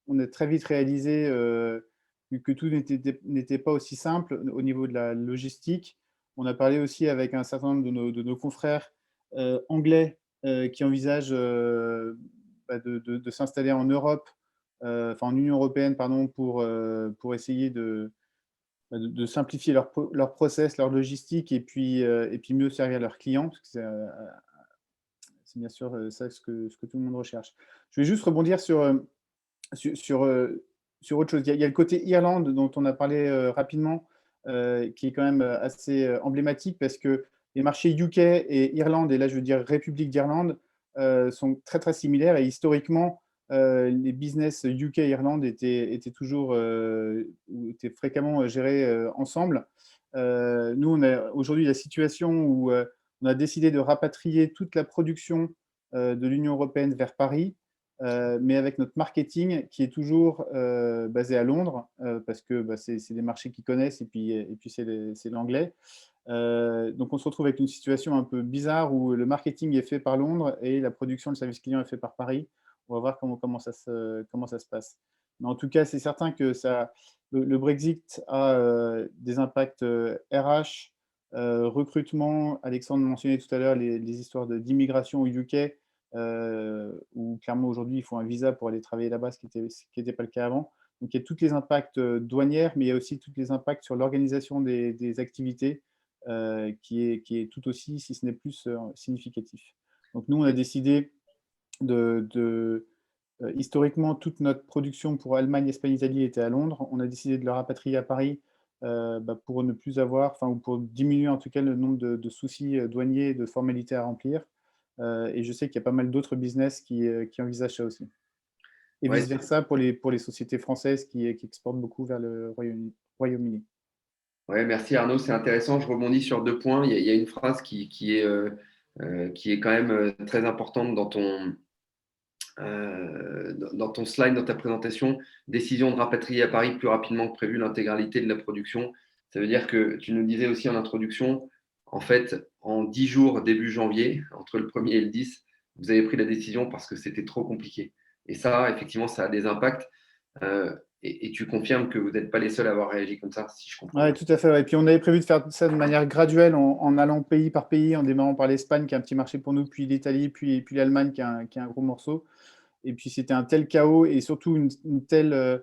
on a très vite réalisé que tout n'était pas aussi simple au niveau de la logistique. On a parlé aussi avec un certain nombre de nos confrères anglais qui envisagent de s'installer en Europe, en Union européenne, pardon, pour essayer de simplifier leur process, leur logistique et puis mieux servir leurs clients, parce que c'est bien sûr ça ce que tout le monde recherche. Je vais juste rebondir sur autre chose. Il y a le côté Irlande dont on a parlé rapidement, qui est quand même assez emblématique parce que les marchés UK et Irlande, et là je veux dire République d'Irlande, sont très très similaires et historiquement, les business UK et Irlande étaient fréquemment gérés ensemble. Nous, on a aujourd'hui la situation où on a décidé de rapatrier toute la production de l'Union européenne vers Paris, mais avec notre marketing qui est toujours basé à Londres, parce que c'est des marchés qu'ils connaissent et puis c'est l'anglais. Donc, on se retrouve avec une situation un peu bizarre où le marketing est fait par Londres et la production, le service client est fait par Paris. On va voir comment ça se passe. Mais en tout cas, c'est certain que le Brexit a des impacts RH, recrutement. Alexandre mentionnait tout à l'heure les histoires d'immigration au UK, où clairement aujourd'hui, il faut un visa pour aller travailler là-bas, ce qui n'était pas le cas avant. Donc, il y a tous les impacts douanières, mais il y a aussi tous les impacts sur l'organisation des activités, qui est tout aussi, si ce n'est plus, significatif. Donc nous, on a décidé historiquement, toute notre production pour Allemagne, Espagne, Italie était à Londres. On a décidé de le rapatrier à Paris pour ne plus avoir, enfin, ou pour diminuer en tout cas le nombre de soucis douaniers et de formalités à remplir. Et je sais qu'il y a pas mal d'autres business qui envisagent ça aussi. Et Ouais, vice-versa pour les sociétés françaises qui exportent beaucoup vers le Royaume-Uni. ouais, merci Arnaud, c'est intéressant. Je rebondis sur 2 points. Il y a une phrase qui est quand même très importante dans ton slide, dans ta présentation. Décision de rapatrier à Paris plus rapidement que prévu l'intégralité de la production. Ça veut dire que tu nous disais aussi en introduction, en fait, en 10 jours début janvier, entre le 1er et le 10, vous avez pris la décision parce que c'était trop compliqué. Et ça, effectivement, ça a des impacts. Et tu confirmes que vous n'êtes pas les seuls à avoir réagi comme ça, si je comprends Oui, bien. tout à fait. Ouais. Et puis, on avait prévu de faire ça de manière graduelle en allant pays par pays, en démarrant par l'Espagne, qui est un petit marché pour nous, puis l'Italie, puis l'Allemagne, qui est un gros morceau. Et puis, c'était un tel chaos et surtout une telle…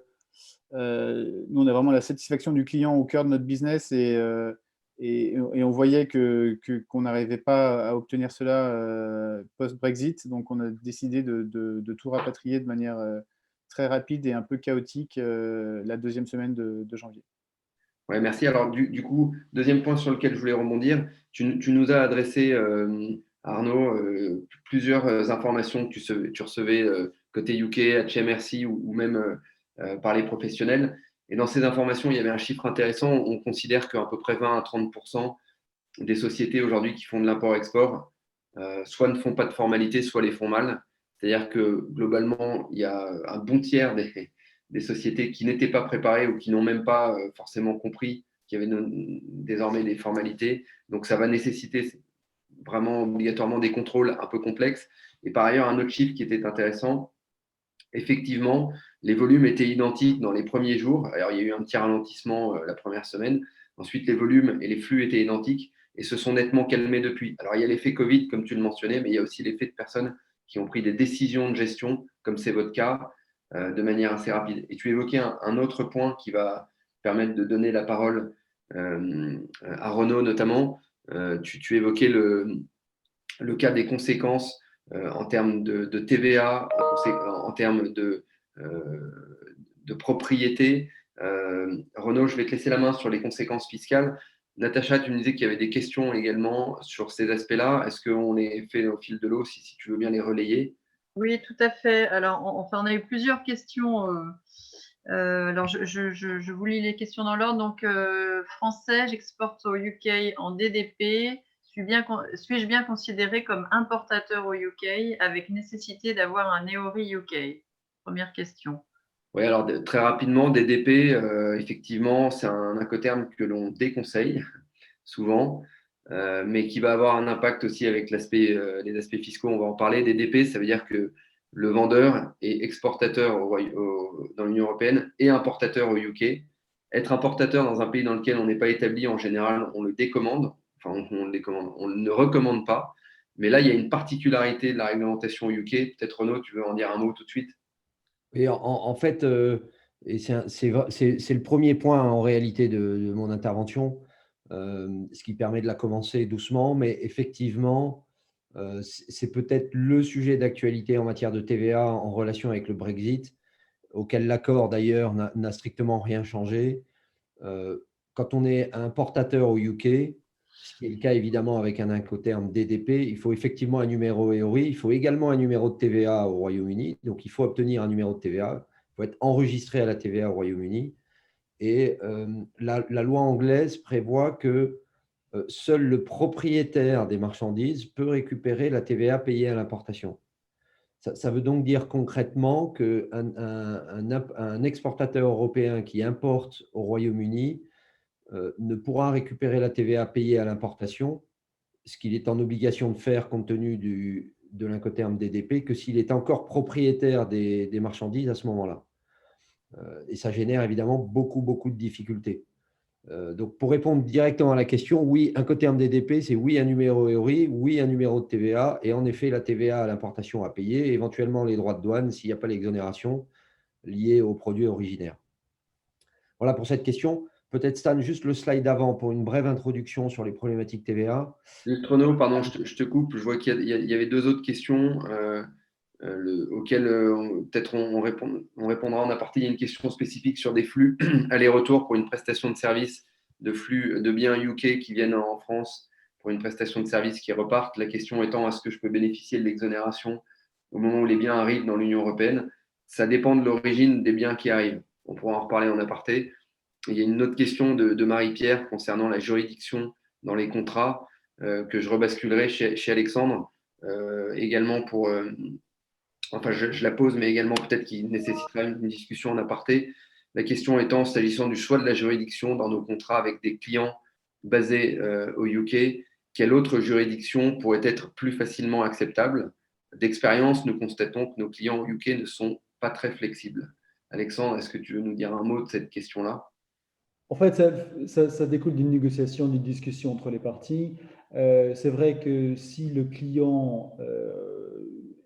nous, on a vraiment la satisfaction du client au cœur de notre business et on voyait qu'on n'arrivait pas à obtenir cela post-Brexit. Donc, on a décidé de tout rapatrier de manière très rapide et un peu chaotique la deuxième semaine de janvier. Ouais, merci. Alors, du coup, deuxième point sur lequel je voulais rebondir, tu nous as adressé, Arnaud, plusieurs informations que tu recevais côté UK, HMRC ou même par les professionnels. Et dans ces informations, il y avait un chiffre intéressant. On considère qu'à peu près 20 à 30% des sociétés aujourd'hui qui font de l'import-export, soit ne font pas de formalités, soit les font mal. C'est-à-dire que globalement, il y a un bon tiers des sociétés qui n'étaient pas préparées ou qui n'ont même pas forcément compris qu'il y avait désormais des formalités. Donc, ça va nécessiter vraiment obligatoirement des contrôles un peu complexes. Et par ailleurs, un autre chiffre qui était intéressant, effectivement, les volumes étaient identiques dans les premiers jours. Alors, il y a eu un petit ralentissement la première semaine. Ensuite, les volumes et les flux étaient identiques et se sont nettement calmés depuis. Alors, il y a l'effet Covid, comme tu le mentionnais, mais il y a aussi l'effet de personnes qui ont pris des décisions de gestion, comme c'est votre cas, de manière assez rapide. Et tu évoquais un autre point qui va permettre de donner la parole à Renaud notamment. Tu évoquais le cas des conséquences en termes de TVA, en termes de propriété. Renaud, je vais te laisser la main sur les conséquences fiscales. Natacha, tu me disais qu'il y avait des questions également sur ces aspects-là. Est-ce qu'on les fait au fil de l'eau, si tu veux bien les relayer? Oui, tout à fait. Alors, on a eu plusieurs questions. Alors, je vous lis les questions dans l'ordre. Donc, français, j'exporte au UK en DDP. Suis-je bien considéré comme importateur au UK avec nécessité d'avoir un EORI UK? Première question. Oui, alors très rapidement, DDP, effectivement, c'est un incoterme que l'on déconseille souvent, mais qui va avoir un impact aussi avec les aspects fiscaux. On va en parler. DDP, ça veut dire que le vendeur est exportateur dans l'Union européenne et importateur au UK. Être importateur dans un pays dans lequel on n'est pas établi, en général, on le décommande. Enfin, on le décommande, on ne recommande pas. Mais là, il y a une particularité de la réglementation UK. Peut-être Renaud, tu veux en dire un mot tout de suite? Et en fait, et c'est le premier point en réalité de mon intervention, ce qui permet de la commencer doucement, mais effectivement, c'est peut-être le sujet d'actualité en matière de TVA en relation avec le Brexit, auquel l'accord d'ailleurs n'a strictement rien changé. Quand on est importateur au UK, ce qui est le cas évidemment avec un incoterm DDP, il faut effectivement un numéro EORI, il faut également un numéro de TVA au Royaume-Uni, donc il faut obtenir un numéro de TVA, il faut être enregistré à la TVA au Royaume-Uni. Et la loi anglaise prévoit que seul le propriétaire des marchandises peut récupérer la TVA payée à l'importation. Ça veut donc dire concrètement qu'un exportateur européen qui importe au Royaume-Uni ne pourra récupérer la TVA payée à l'importation, ce qu'il est en obligation de faire compte tenu de l'incoterm DDP, que s'il est encore propriétaire des marchandises à ce moment-là. Et ça génère évidemment beaucoup de difficultés. Donc, pour répondre directement à la question, oui, incoterm DDP, c'est oui un numéro EORI, oui un numéro de TVA, et en effet la TVA à l'importation à payer, éventuellement les droits de douane s'il n'y a pas l'exonération liée aux produits originaires. Voilà pour cette question. Peut-être Stan, juste le slide d'avant pour une brève introduction sur les problématiques TVA. Juste Renaud, pardon, je te coupe. Je vois qu'il y avait deux autres questions auxquelles peut-être on répondra en aparté. Il y a une question spécifique sur des flux aller-retour pour une prestation de service de flux de biens UK qui viennent en France pour une prestation de service qui repartent. La question étant, est-ce que je peux bénéficier de l'exonération au moment où les biens arrivent dans l'Union européenne? Ça dépend de l'origine des biens qui arrivent. On pourra en reparler en aparté. Et il y a une autre question de Marie-Pierre concernant la juridiction dans les contrats que je rebasculerai chez Alexandre. Également pour… enfin, je la pose, mais également peut-être qu'il nécessitera une discussion en aparté. La question étant, s'agissant du choix de la juridiction dans nos contrats avec des clients basés au UK, quelle autre juridiction pourrait être plus facilement acceptable? D'expérience, nous constatons que nos clients au UK ne sont pas très flexibles. Alexandre, est-ce que tu veux nous dire un mot de cette question-là? En fait, ça découle d'une négociation, d'une discussion entre les parties. C'est vrai que si le client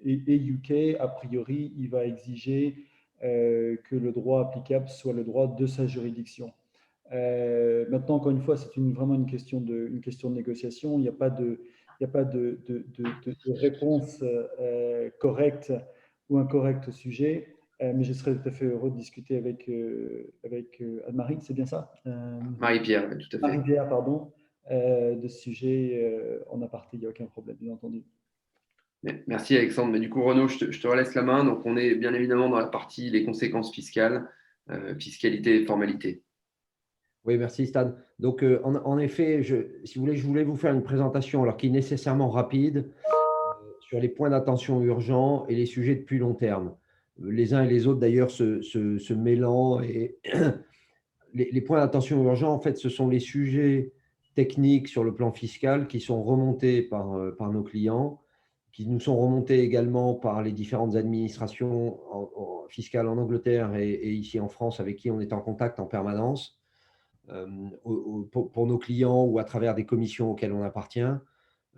est UK, a priori, il va exiger que le droit applicable soit le droit de sa juridiction. Maintenant, encore une fois, c'est vraiment une question de négociation. Il n'y a pas de réponse correcte ou incorrecte au sujet. Mais je serais tout à fait heureux de discuter avec Anne-Marie, c'est bien ça? Marie-Pierre, tout à fait. Marie-Pierre, pardon, de ce sujet en aparté, il n'y a aucun problème, bien entendu. Merci Alexandre. Mais du coup, Renaud, je te relaisse la main. Donc, on est bien évidemment dans la partie les conséquences fiscales, fiscalité et formalité. Oui, merci Stan. Donc, en effet, si vous voulez, je voulais vous faire une présentation alors qui est nécessairement rapide sur les points d'attention urgents et les sujets de plus long terme. Les uns et les autres, d'ailleurs, se mêlant. Et les points d'attention urgents, en fait, ce sont les sujets techniques sur le plan fiscal qui sont remontés par nos clients, qui nous sont remontés également par les différentes administrations fiscales en Angleterre et ici en France avec qui on est en contact en permanence. Pour nos clients ou à travers des commissions auxquelles on appartient.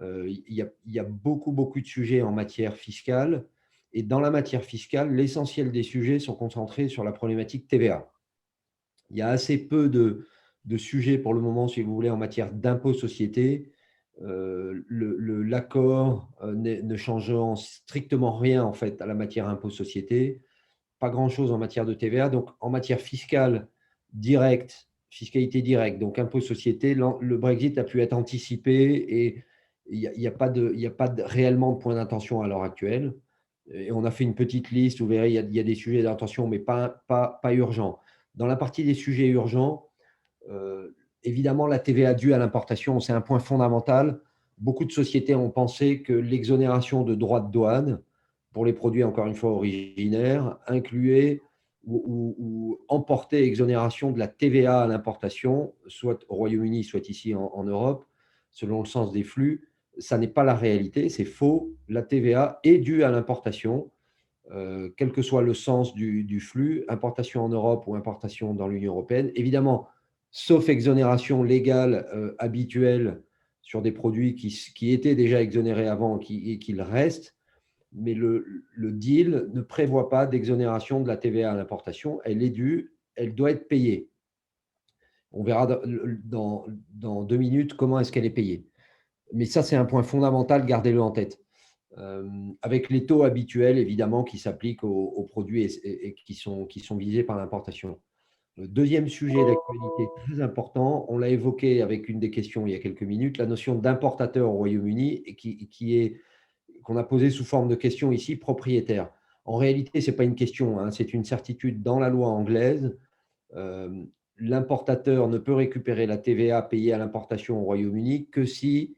Il y a beaucoup de sujets en matière fiscale. Et dans la matière fiscale, l'essentiel des sujets sont concentrés sur la problématique TVA. Il y a assez peu de sujets pour le moment, si vous voulez, en matière d'impôt société. L'accord ne changeant strictement rien en fait à la matière impôt société. Pas grand-chose en matière de TVA. Donc, en matière fiscale directe, fiscalité directe, donc impôt société, le Brexit a pu être anticipé et il n'y a pas réellement de point d'intention à l'heure actuelle. Et on a fait une petite liste, vous verrez, il y a des sujets d'intention, mais pas urgents. Dans la partie des sujets urgents, évidemment, la TVA due à l'importation, c'est un point fondamental. Beaucoup de sociétés ont pensé que l'exonération de droits de douane pour les produits, encore une fois, originaires, incluait ou emportait exonération de la TVA à l'importation, soit au Royaume-Uni, soit ici en Europe, selon le sens des flux. Ça n'est pas la réalité, c'est faux. La TVA est due à l'importation, quel que soit le sens du flux, importation en Europe ou importation dans l'Union européenne. Évidemment, sauf exonération légale habituelle sur des produits qui étaient déjà exonérés avant et qui le restent, mais le deal ne prévoit pas d'exonération de la TVA à l'importation. Elle est due, elle doit être payée. On verra dans 2 minutes comment est-ce qu'elle est payée. Mais ça, c'est un point fondamental, gardez-le en tête. Avec les taux habituels, évidemment, qui s'appliquent aux produits et qui sont visés par l'importation. Le deuxième sujet d'actualité très important, on l'a évoqué avec une des questions il y a quelques minutes, la notion d'importateur au Royaume-Uni qu'on a posée sous forme de question ici, propriétaire. En réalité, ce n'est pas une question, hein, c'est une certitude dans la loi anglaise. L'importateur ne peut récupérer la TVA payée à l'importation au Royaume-Uni que si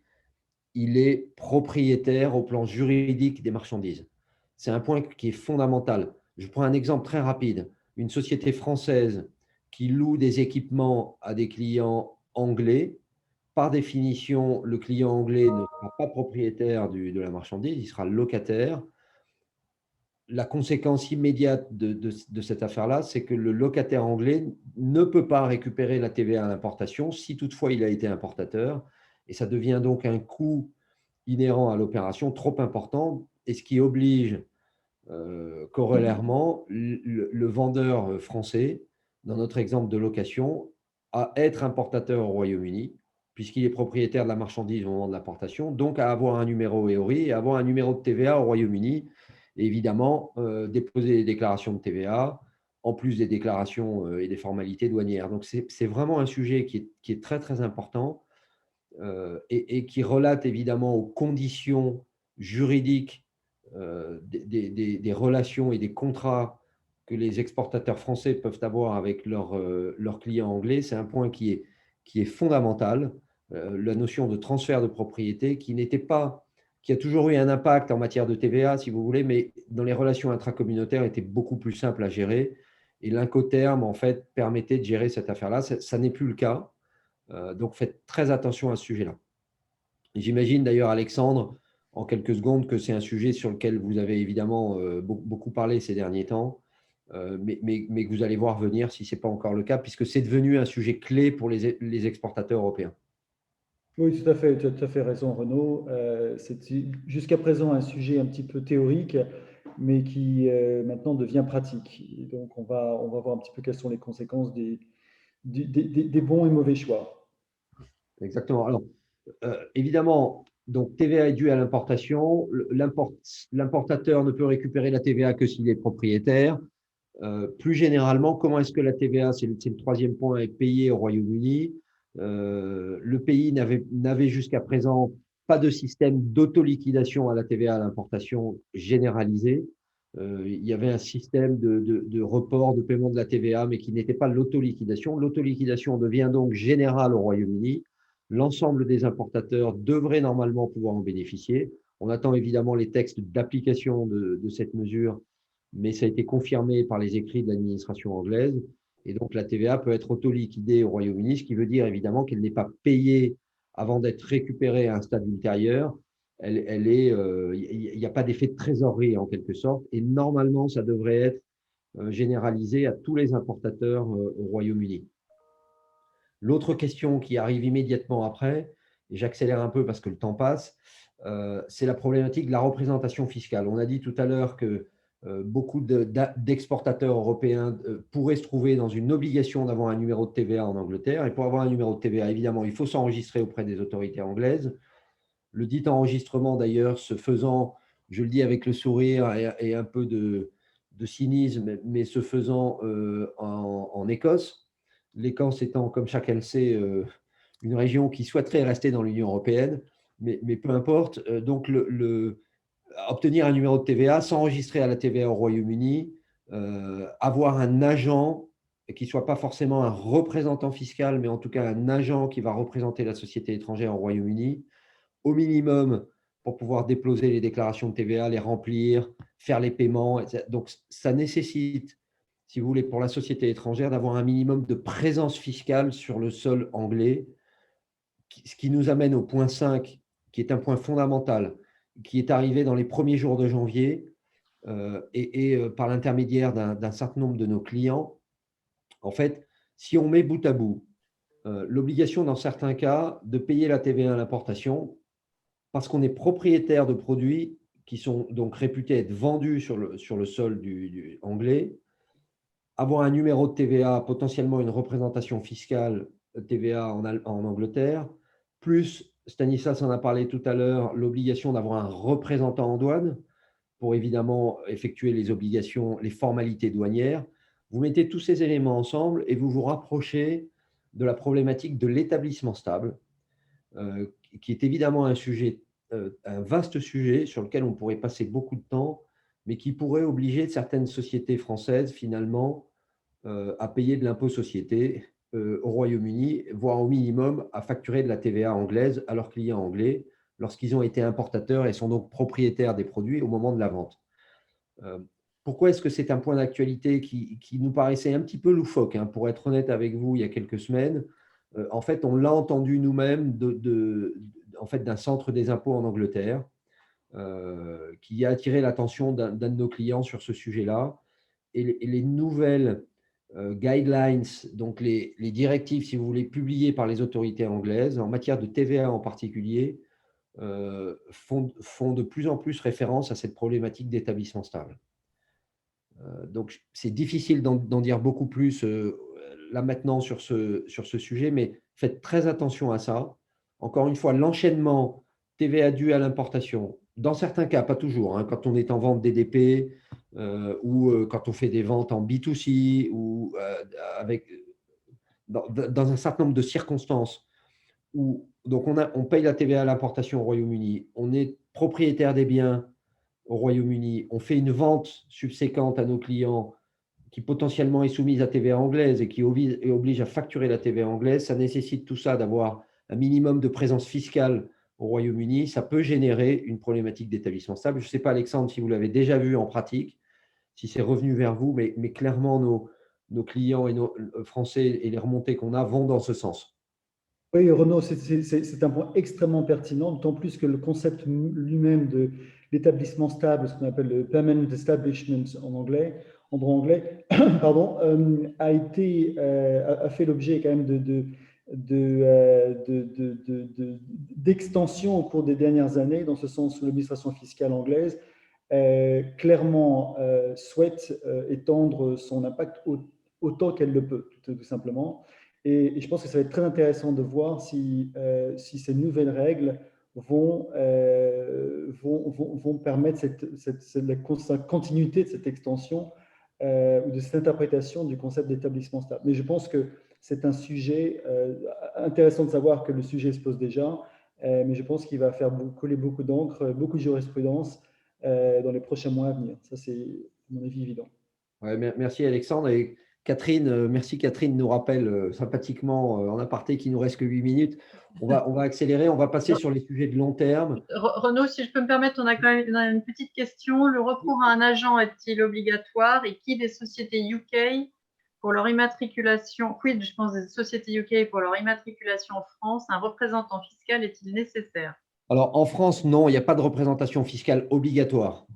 il est propriétaire au plan juridique des marchandises. C'est un point qui est fondamental. Je prends un exemple très rapide. Une société française qui loue des équipements à des clients anglais, par définition, le client anglais ne sera pas propriétaire de la marchandise, il sera locataire. La conséquence immédiate de cette affaire-là, c'est que le locataire anglais ne peut pas récupérer la TVA à l'importation si toutefois il a été importateur. Et ça devient donc un coût inhérent à l'opération trop important, et ce qui oblige corollairement le vendeur français, dans notre exemple de location, à être importateur au Royaume-Uni, puisqu'il est propriétaire de la marchandise au moment de l'importation, donc à avoir un numéro EORI et avoir un numéro de TVA au Royaume-Uni, et évidemment déposer des déclarations de TVA, en plus des déclarations et des formalités douanières. Donc c'est vraiment un sujet qui est très très important et qui relate évidemment aux conditions juridiques des relations et des contrats que les exportateurs français peuvent avoir avec leurs clients anglais. C'est un point qui est fondamental, la notion de transfert de propriété qui a toujours eu un impact en matière de TVA, si vous voulez, mais dans les relations intracommunautaires était beaucoup plus simple à gérer. Et l'Incoterm, en fait, permettait de gérer cette affaire-là. Ça n'est plus le cas. Donc, faites très attention à ce sujet-là. J'imagine d'ailleurs, Alexandre, en quelques secondes, que c'est un sujet sur lequel vous avez évidemment beaucoup parlé ces derniers temps, mais que vous allez voir venir si ce n'est pas encore le cas, puisque c'est devenu un sujet clé pour les exportateurs européens. Oui, tout à fait, tu as tout à fait raison, Renaud. C'est jusqu'à présent un sujet un petit peu théorique, mais qui maintenant devient pratique. Et donc, on va voir un petit peu quelles sont les conséquences des bons et mauvais choix. Exactement. Alors, évidemment, donc TVA est due à l'importation. L'importateur ne peut récupérer la TVA que s'il est propriétaire. Plus généralement, comment est-ce que la TVA, c'est le troisième point, est payée au Royaume-Uni? Le pays n'avait jusqu'à présent pas de système d'autoliquidation à la TVA à l'importation généralisé. Il y avait un système de report de paiement de la TVA, mais qui n'était pas l'autoliquidation. L'autoliquidation devient donc générale au Royaume-Uni. L'ensemble des importateurs devraient normalement pouvoir en bénéficier. On attend évidemment les textes d'application de cette mesure, mais ça a été confirmé par les écrits de l'administration anglaise. Et donc, la TVA peut être auto-liquidée au Royaume-Uni, ce qui veut dire évidemment qu'elle n'est pas payée avant d'être récupérée à un stade ultérieur. Il n'y a pas d'effet de trésorerie en quelque sorte. Et normalement, ça devrait être généralisé à tous les importateurs au Royaume-Uni. L'autre question qui arrive immédiatement après, et j'accélère un peu parce que le temps passe, c'est la problématique de la représentation fiscale. On a dit tout à l'heure que beaucoup d'exportateurs européens pourraient se trouver dans une obligation d'avoir un numéro de TVA en Angleterre. Et pour avoir un numéro de TVA, évidemment, il faut s'enregistrer auprès des autorités anglaises. Le dit enregistrement, d'ailleurs, se faisant, je le dis avec le sourire et un peu de cynisme, mais se faisant en Écosse. L'Écosse étant, comme chacun le sait, une région qui souhaiterait rester dans l'Union européenne, mais peu importe. Donc, obtenir un numéro de TVA, s'enregistrer à la TVA au Royaume-Uni, avoir un agent qui ne soit pas forcément un représentant fiscal, mais en tout cas un agent qui va représenter la société étrangère au Royaume-Uni, au minimum pour pouvoir déposer les déclarations de TVA, les remplir, faire les paiements. Etc. Donc, ça nécessite, si vous voulez, pour la société étrangère, d'avoir un minimum de présence fiscale sur le sol anglais, ce qui nous amène au point 5, qui est un point fondamental, qui est arrivé dans les premiers jours de janvier par l'intermédiaire d'un certain nombre de nos clients. En fait, si on met bout à bout l'obligation dans certains cas de payer la TVA à l'importation parce qu'on est propriétaire de produits qui sont donc réputés être vendus sur le sol du anglais, avoir un numéro de TVA, potentiellement une représentation fiscale TVA en Angleterre, plus, Stanislas en a parlé tout à l'heure, l'obligation d'avoir un représentant en douane pour évidemment effectuer les obligations, les formalités douanières. Vous mettez tous ces éléments ensemble et vous vous rapprochez de la problématique de l'établissement stable, qui est évidemment un vaste sujet sur lequel on pourrait passer beaucoup de temps, mais qui pourrait obliger certaines sociétés françaises finalement à payer de l'impôt société au Royaume-Uni, voire au minimum à facturer de la TVA anglaise à leurs clients anglais lorsqu'ils ont été importateurs et sont donc propriétaires des produits au moment de la vente. Pourquoi est-ce que c'est un point d'actualité qui nous paraissait un petit peu loufoque, hein, pour être honnête avec vous, il y a quelques semaines. En fait, on l'a entendu nous-mêmes d'un centre des impôts en Angleterre qui a attiré l'attention d'un de nos clients sur ce sujet-là. Et les nouvelles guidelines, donc les directives, si vous voulez, publiées par les autorités anglaises, en matière de TVA en particulier, font de plus en plus référence à cette problématique d'établissement stable. Donc, c'est difficile d'en dire beaucoup plus. là maintenant sur ce sujet, mais faites très attention à ça. Encore une fois, l'enchaînement TVA due à l'importation, dans certains cas, pas toujours, hein, quand on est en vente DDP ou quand on fait des ventes en B2C ou dans un certain nombre de circonstances où donc on paye la TVA à l'importation au Royaume-Uni, on est propriétaire des biens au Royaume-Uni, on fait une vente subséquente à nos clients qui potentiellement est soumise à TVA anglaise et qui oblige à facturer la TVA anglaise, ça nécessite tout ça d'avoir un minimum de présence fiscale au Royaume-Uni. Ça peut générer une problématique d'établissement stable. Je ne sais pas, Alexandre, si vous l'avez déjà vu en pratique, si c'est revenu vers vous, mais clairement, nos clients et nos Français et les remontées qu'on a vont dans ce sens. Oui, Renaud, c'est un point extrêmement pertinent, d'autant plus que le concept lui-même de l'établissement stable, ce qu'on appelle le permanent establishment en anglais, en droit anglais, pardon, a fait l'objet quand même d'extension au cours des dernières années, dans ce sens où l'administration fiscale anglaise clairement souhaite étendre son impact autant qu'elle le peut, tout simplement. Et je pense que ça va être très intéressant de voir si ces nouvelles règles vont permettre la continuité de cette extension ou de cette interprétation du concept d'établissement stable. Mais je pense que c'est un sujet intéressant de savoir que le sujet se pose déjà, mais je pense qu'il va faire couler beaucoup d'encre, beaucoup de jurisprudence dans les prochains mois à venir. Ça, c'est à mon avis évident. Ouais, merci Alexandre. Et Catherine, merci Catherine nous rappelle sympathiquement en aparté qu'il nous reste que 8 minutes. On va accélérer, on va passer sur les sujets de long terme. Renaud, si je peux me permettre, on a quand même une petite question. Le recours à un agent est-il obligatoire et qui des sociétés UK pour leur immatriculation, quid, je pense, des sociétés UK pour leur immatriculation en France, un représentant fiscal est-il nécessaire? Alors, en France, non, il n'y a pas de représentation fiscale obligatoire.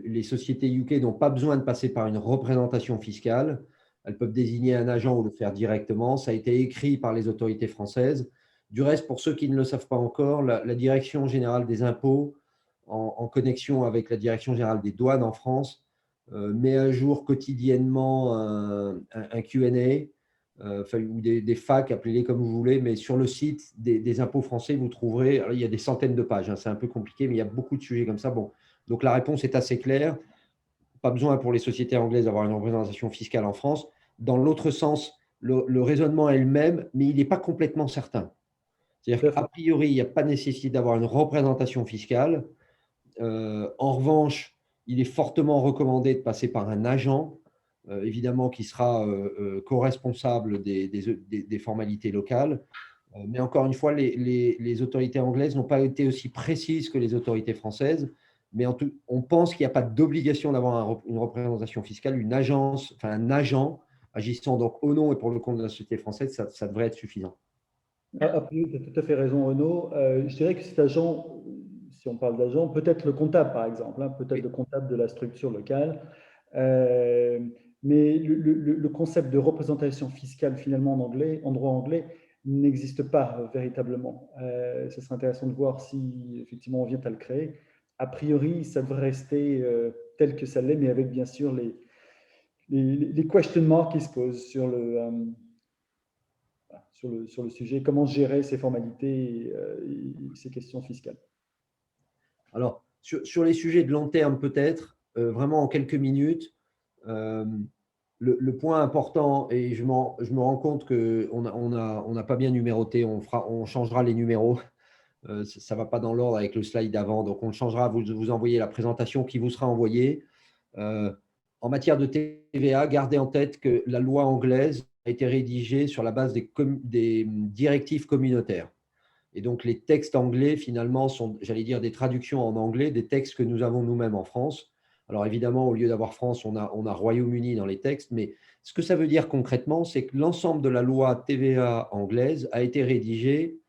Les sociétés UK n'ont pas besoin de passer par une représentation fiscale. Elles peuvent désigner un agent ou le faire directement. Ça a été écrit par les autorités françaises. Du reste, pour ceux qui ne le savent pas encore, la Direction générale des impôts, en connexion avec la Direction générale des douanes en France, met à jour quotidiennement un Q&A ou des FAQ, appelez-les comme vous voulez, mais sur le site des impôts français, vous trouverez, alors, il y a des centaines de pages, hein, c'est un peu compliqué, mais il y a beaucoup de sujets comme ça. Bon, donc la réponse est assez claire. Pas besoin pour les sociétés anglaises d'avoir une représentation fiscale en France. Dans l'autre sens, le raisonnement est le même, mais il n'est pas complètement certain. C'est-à-dire qu'a priori, il n'y a pas nécessité d'avoir une représentation fiscale. En revanche, il est fortement recommandé de passer par un agent, évidemment, qui sera co-responsable des formalités locales. Mais encore une fois, les autorités anglaises n'ont pas été aussi précises que les autorités françaises. Mais on pense qu'il n'y a pas d'obligation d'avoir une représentation fiscale, une agence, enfin un agent agissant donc au nom et pour le compte de la société française, ça devrait être suffisant. Après, tu as tout à fait raison, Renaud. Je dirais que cet agent, si on parle d'agent, peut-être le comptable, par exemple, hein, peut-être le comptable de la structure locale. Mais le concept de représentation fiscale, finalement, en droit anglais, n'existe pas véritablement. Ce serait intéressant de voir si, effectivement, on vient à le créer. A priori, ça devrait rester tel que ça l'est, mais avec, bien sûr, les question marks qui se posent sur le sujet, comment gérer ces formalités et ces questions fiscales. Alors, sur les sujets de long terme, peut-être, vraiment en quelques minutes, le point important, et je me rends compte qu'on n'a pas bien numéroté, on changera les numéros, ça ne va pas dans l'ordre avec le slide d'avant, donc on le changera, vous envoyez la présentation qui vous sera envoyée. En matière de TVA, gardez en tête que la loi anglaise a été rédigée sur la base des directives communautaires. Et donc, les textes anglais, finalement, sont, j'allais dire, des traductions en anglais des textes que nous avons nous-mêmes en France. Alors, évidemment, au lieu d'avoir France, on a Royaume-Uni dans les textes. Mais ce que ça veut dire concrètement, c'est que l'ensemble de la loi TVA anglaise a été rédigée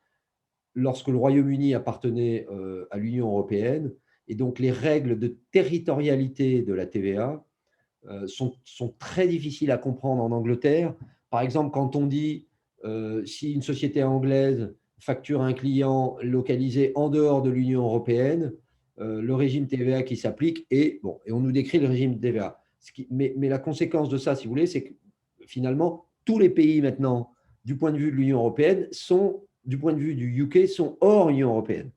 lorsque le Royaume-Uni appartenait à l'Union européenne. Et donc, les règles de territorialité de la TVA sont très difficiles à comprendre en Angleterre. Par exemple, quand on dit si une société anglaise facture un client localisé en dehors de l'Union européenne, le régime TVA qui s'applique est, bon, et on nous décrit le régime TVA. Mais la conséquence de ça, si vous voulez, c'est que finalement, tous les pays maintenant, du point de vue de l'Union européenne, du point de vue du UK, sont hors Union européenne.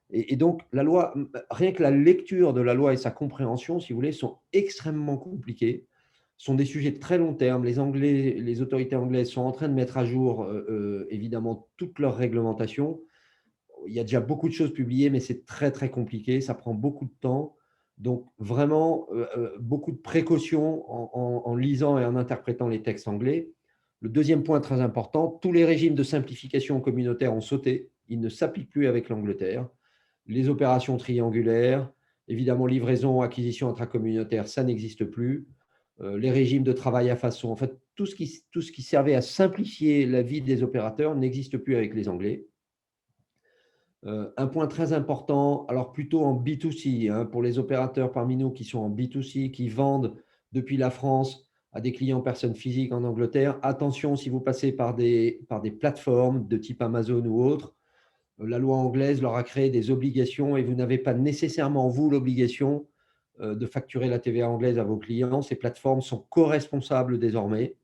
Et donc, la loi, rien que la lecture de la loi et sa compréhension, si vous voulez, sont extrêmement compliquées, sont des sujets de très long terme. Les autorités anglaises sont en train de mettre à jour, évidemment, toute leur réglementation. Il y a déjà beaucoup de choses publiées, mais c'est très, très compliqué. Ça prend beaucoup de temps. Donc, vraiment, beaucoup de précautions en lisant et en interprétant les textes anglais. Le deuxième point très important, tous les régimes de simplification communautaire ont sauté. Ils ne s'appliquent plus avec l'Angleterre. Les opérations triangulaires, évidemment, livraison, acquisition intracommunautaire, ça n'existe plus. Les régimes de travail à façon, en fait, tout ce qui servait à simplifier la vie des opérateurs n'existe plus avec les Anglais. Un point très important, alors plutôt en B2C, hein, pour les opérateurs parmi nous qui sont en B2C, qui vendent depuis la France à des clients personnes physiques en Angleterre, attention si vous passez par des plateformes de type Amazon ou autres, la loi anglaise leur a créé des obligations et vous n'avez pas nécessairement, vous, l'obligation de facturer la TVA anglaise à vos clients. Ces plateformes sont co-responsables désormais.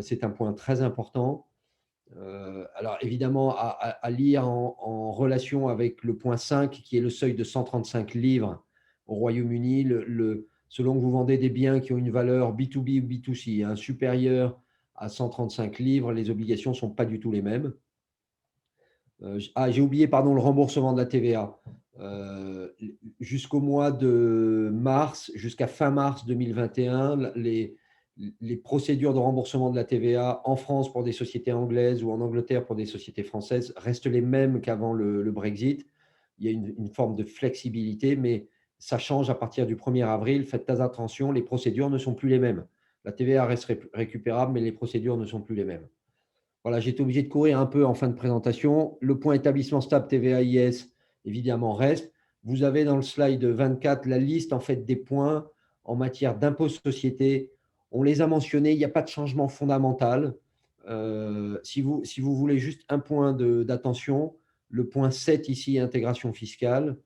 C'est un point très important. Alors évidemment, à lire en relation avec le point 5, qui est le seuil de 135 livres au Royaume-Uni, selon que vous vendez des biens qui ont une valeur B2B ou B2C hein, supérieure à 135 livres, les obligations ne sont pas du tout les mêmes. J'ai oublié, pardon, le remboursement de la TVA. Jusqu'au mois de mars, jusqu'à fin mars 2021, les procédures de remboursement de la TVA en France pour des sociétés anglaises ou en Angleterre pour des sociétés françaises restent les mêmes qu'avant le Brexit. Il y a une forme de flexibilité, mais ça change à partir du 1er avril. Faites très attention, les procédures ne sont plus les mêmes. La TVA reste récupérable, mais les procédures ne sont plus les mêmes. Voilà, j'ai été obligé de courir un peu en fin de présentation. Le point établissement stable TVA-IS, évidemment, reste. Vous avez dans le slide 24 la liste en fait, des points en matière d'impôt société. On les a mentionnés, il n'y a pas de changement fondamental. Si vous voulez juste un point d'attention, le point 7 ici, intégration fiscale,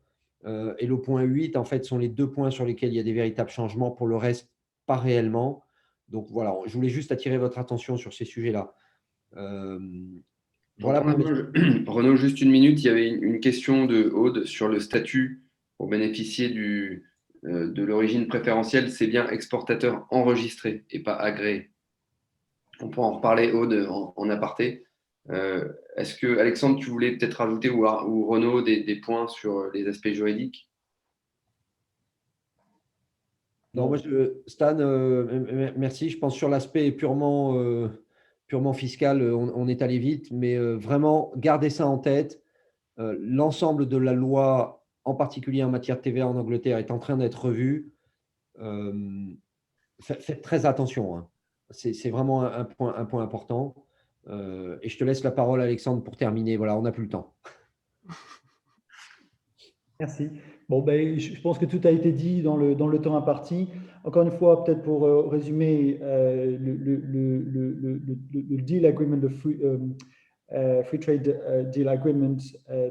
et le point 8, en fait, sont les deux points sur lesquels il y a des véritables changements. Pour le reste, pas réellement. Donc voilà, je voulais juste attirer votre attention sur ces sujets-là. Voilà Renaud, juste une minute. Il y avait une question de Aude sur le statut pour bénéficier de l'origine préférentielle. C'est bien exportateur enregistré et pas agréé. On pourra en reparler, Aude, en aparté. Est-ce que, Alexandre, tu voulais peut-être rajouter ou Renaud des points sur les aspects juridiques? Non, moi, Stan, merci. Je pense sur l'aspect purement fiscal, on est allé vite, mais vraiment, gardez ça en tête. L'ensemble de la loi, en particulier en matière de TVA en Angleterre, est en train d'être revue. Faites très attention. Hein. C'est vraiment un point important. Et je te laisse la parole, Alexandre, pour terminer. Voilà, on n'a plus le temps. Merci. Bon, ben, je pense que tout a été dit dans le temps imparti. Encore une fois, peut-être pour résumer, le deal agreement, le free trade deal agreement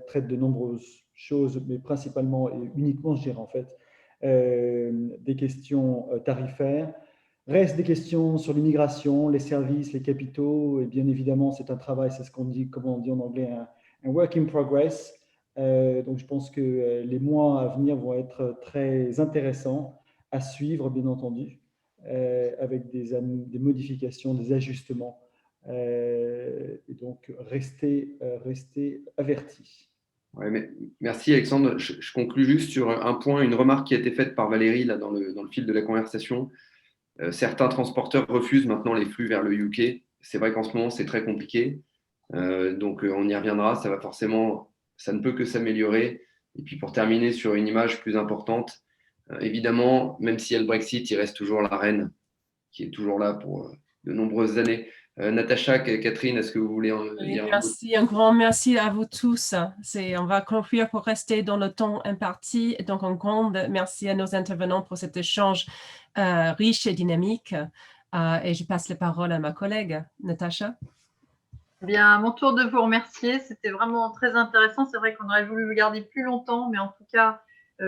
traite de nombreuses choses, mais principalement et uniquement, je dirais en fait, des questions tarifaires. Reste des questions sur l'immigration, les services, les capitaux, et bien évidemment, c'est un travail, c'est ce qu'on dit, comme on dit en anglais, un work in progress. Donc, je pense que les mois à venir vont être très intéressants à suivre, bien entendu, avec des modifications, des ajustements. Et donc, restez avertis. Ouais, merci, Alexandre. Je conclue juste sur un point, une remarque qui a été faite par Valérie là, dans le fil de la conversation. Certains transporteurs refusent maintenant les flux vers le UK. C'est vrai qu'en ce moment, c'est très compliqué. Donc, on y reviendra. Ça ne peut que s'améliorer. Et puis, pour terminer sur une image plus importante, évidemment, même s'il y a le Brexit, il reste toujours la reine qui est toujours là pour de nombreuses années. Natacha, Catherine, est-ce que vous voulez en dire merci, un grand merci à vous tous. On va conclure pour rester dans le temps imparti. Donc, un grand merci à nos intervenants pour cet échange riche et dynamique. Et je passe la parole à ma collègue, Natacha. Bien, à mon tour de vous remercier. C'était vraiment très intéressant. C'est vrai qu'on aurait voulu le garder plus longtemps, mais en tout cas,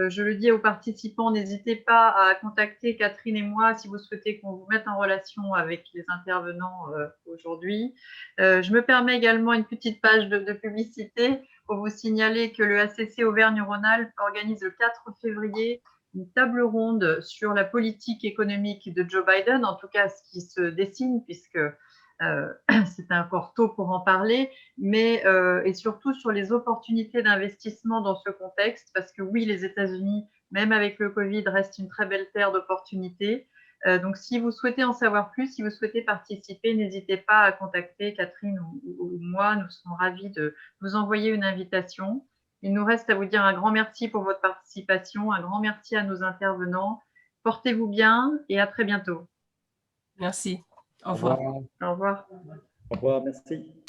Je le dis aux participants, n'hésitez pas à contacter Catherine et moi si vous souhaitez qu'on vous mette en relation avec les intervenants aujourd'hui. Je me permets également une petite page de publicité pour vous signaler que le HCC Auvergne-Rhône-Alpes organise le 4 février une table ronde sur la politique économique de Joe Biden, en tout cas ce qui se dessine, puisque c'est encore tôt pour en parler, mais et surtout sur les opportunités d'investissement dans ce contexte, parce que oui, les États-Unis, même avec le Covid, restent une très belle terre d'opportunités. Donc, si vous souhaitez en savoir plus, si vous souhaitez participer, n'hésitez pas à contacter Catherine ou moi. Nous serons ravis de vous envoyer une invitation. Il nous reste à vous dire un grand merci pour votre participation, un grand merci à nos intervenants. Portez-vous bien et à très bientôt. Merci. Au revoir. Au revoir. Au revoir. Au revoir, merci.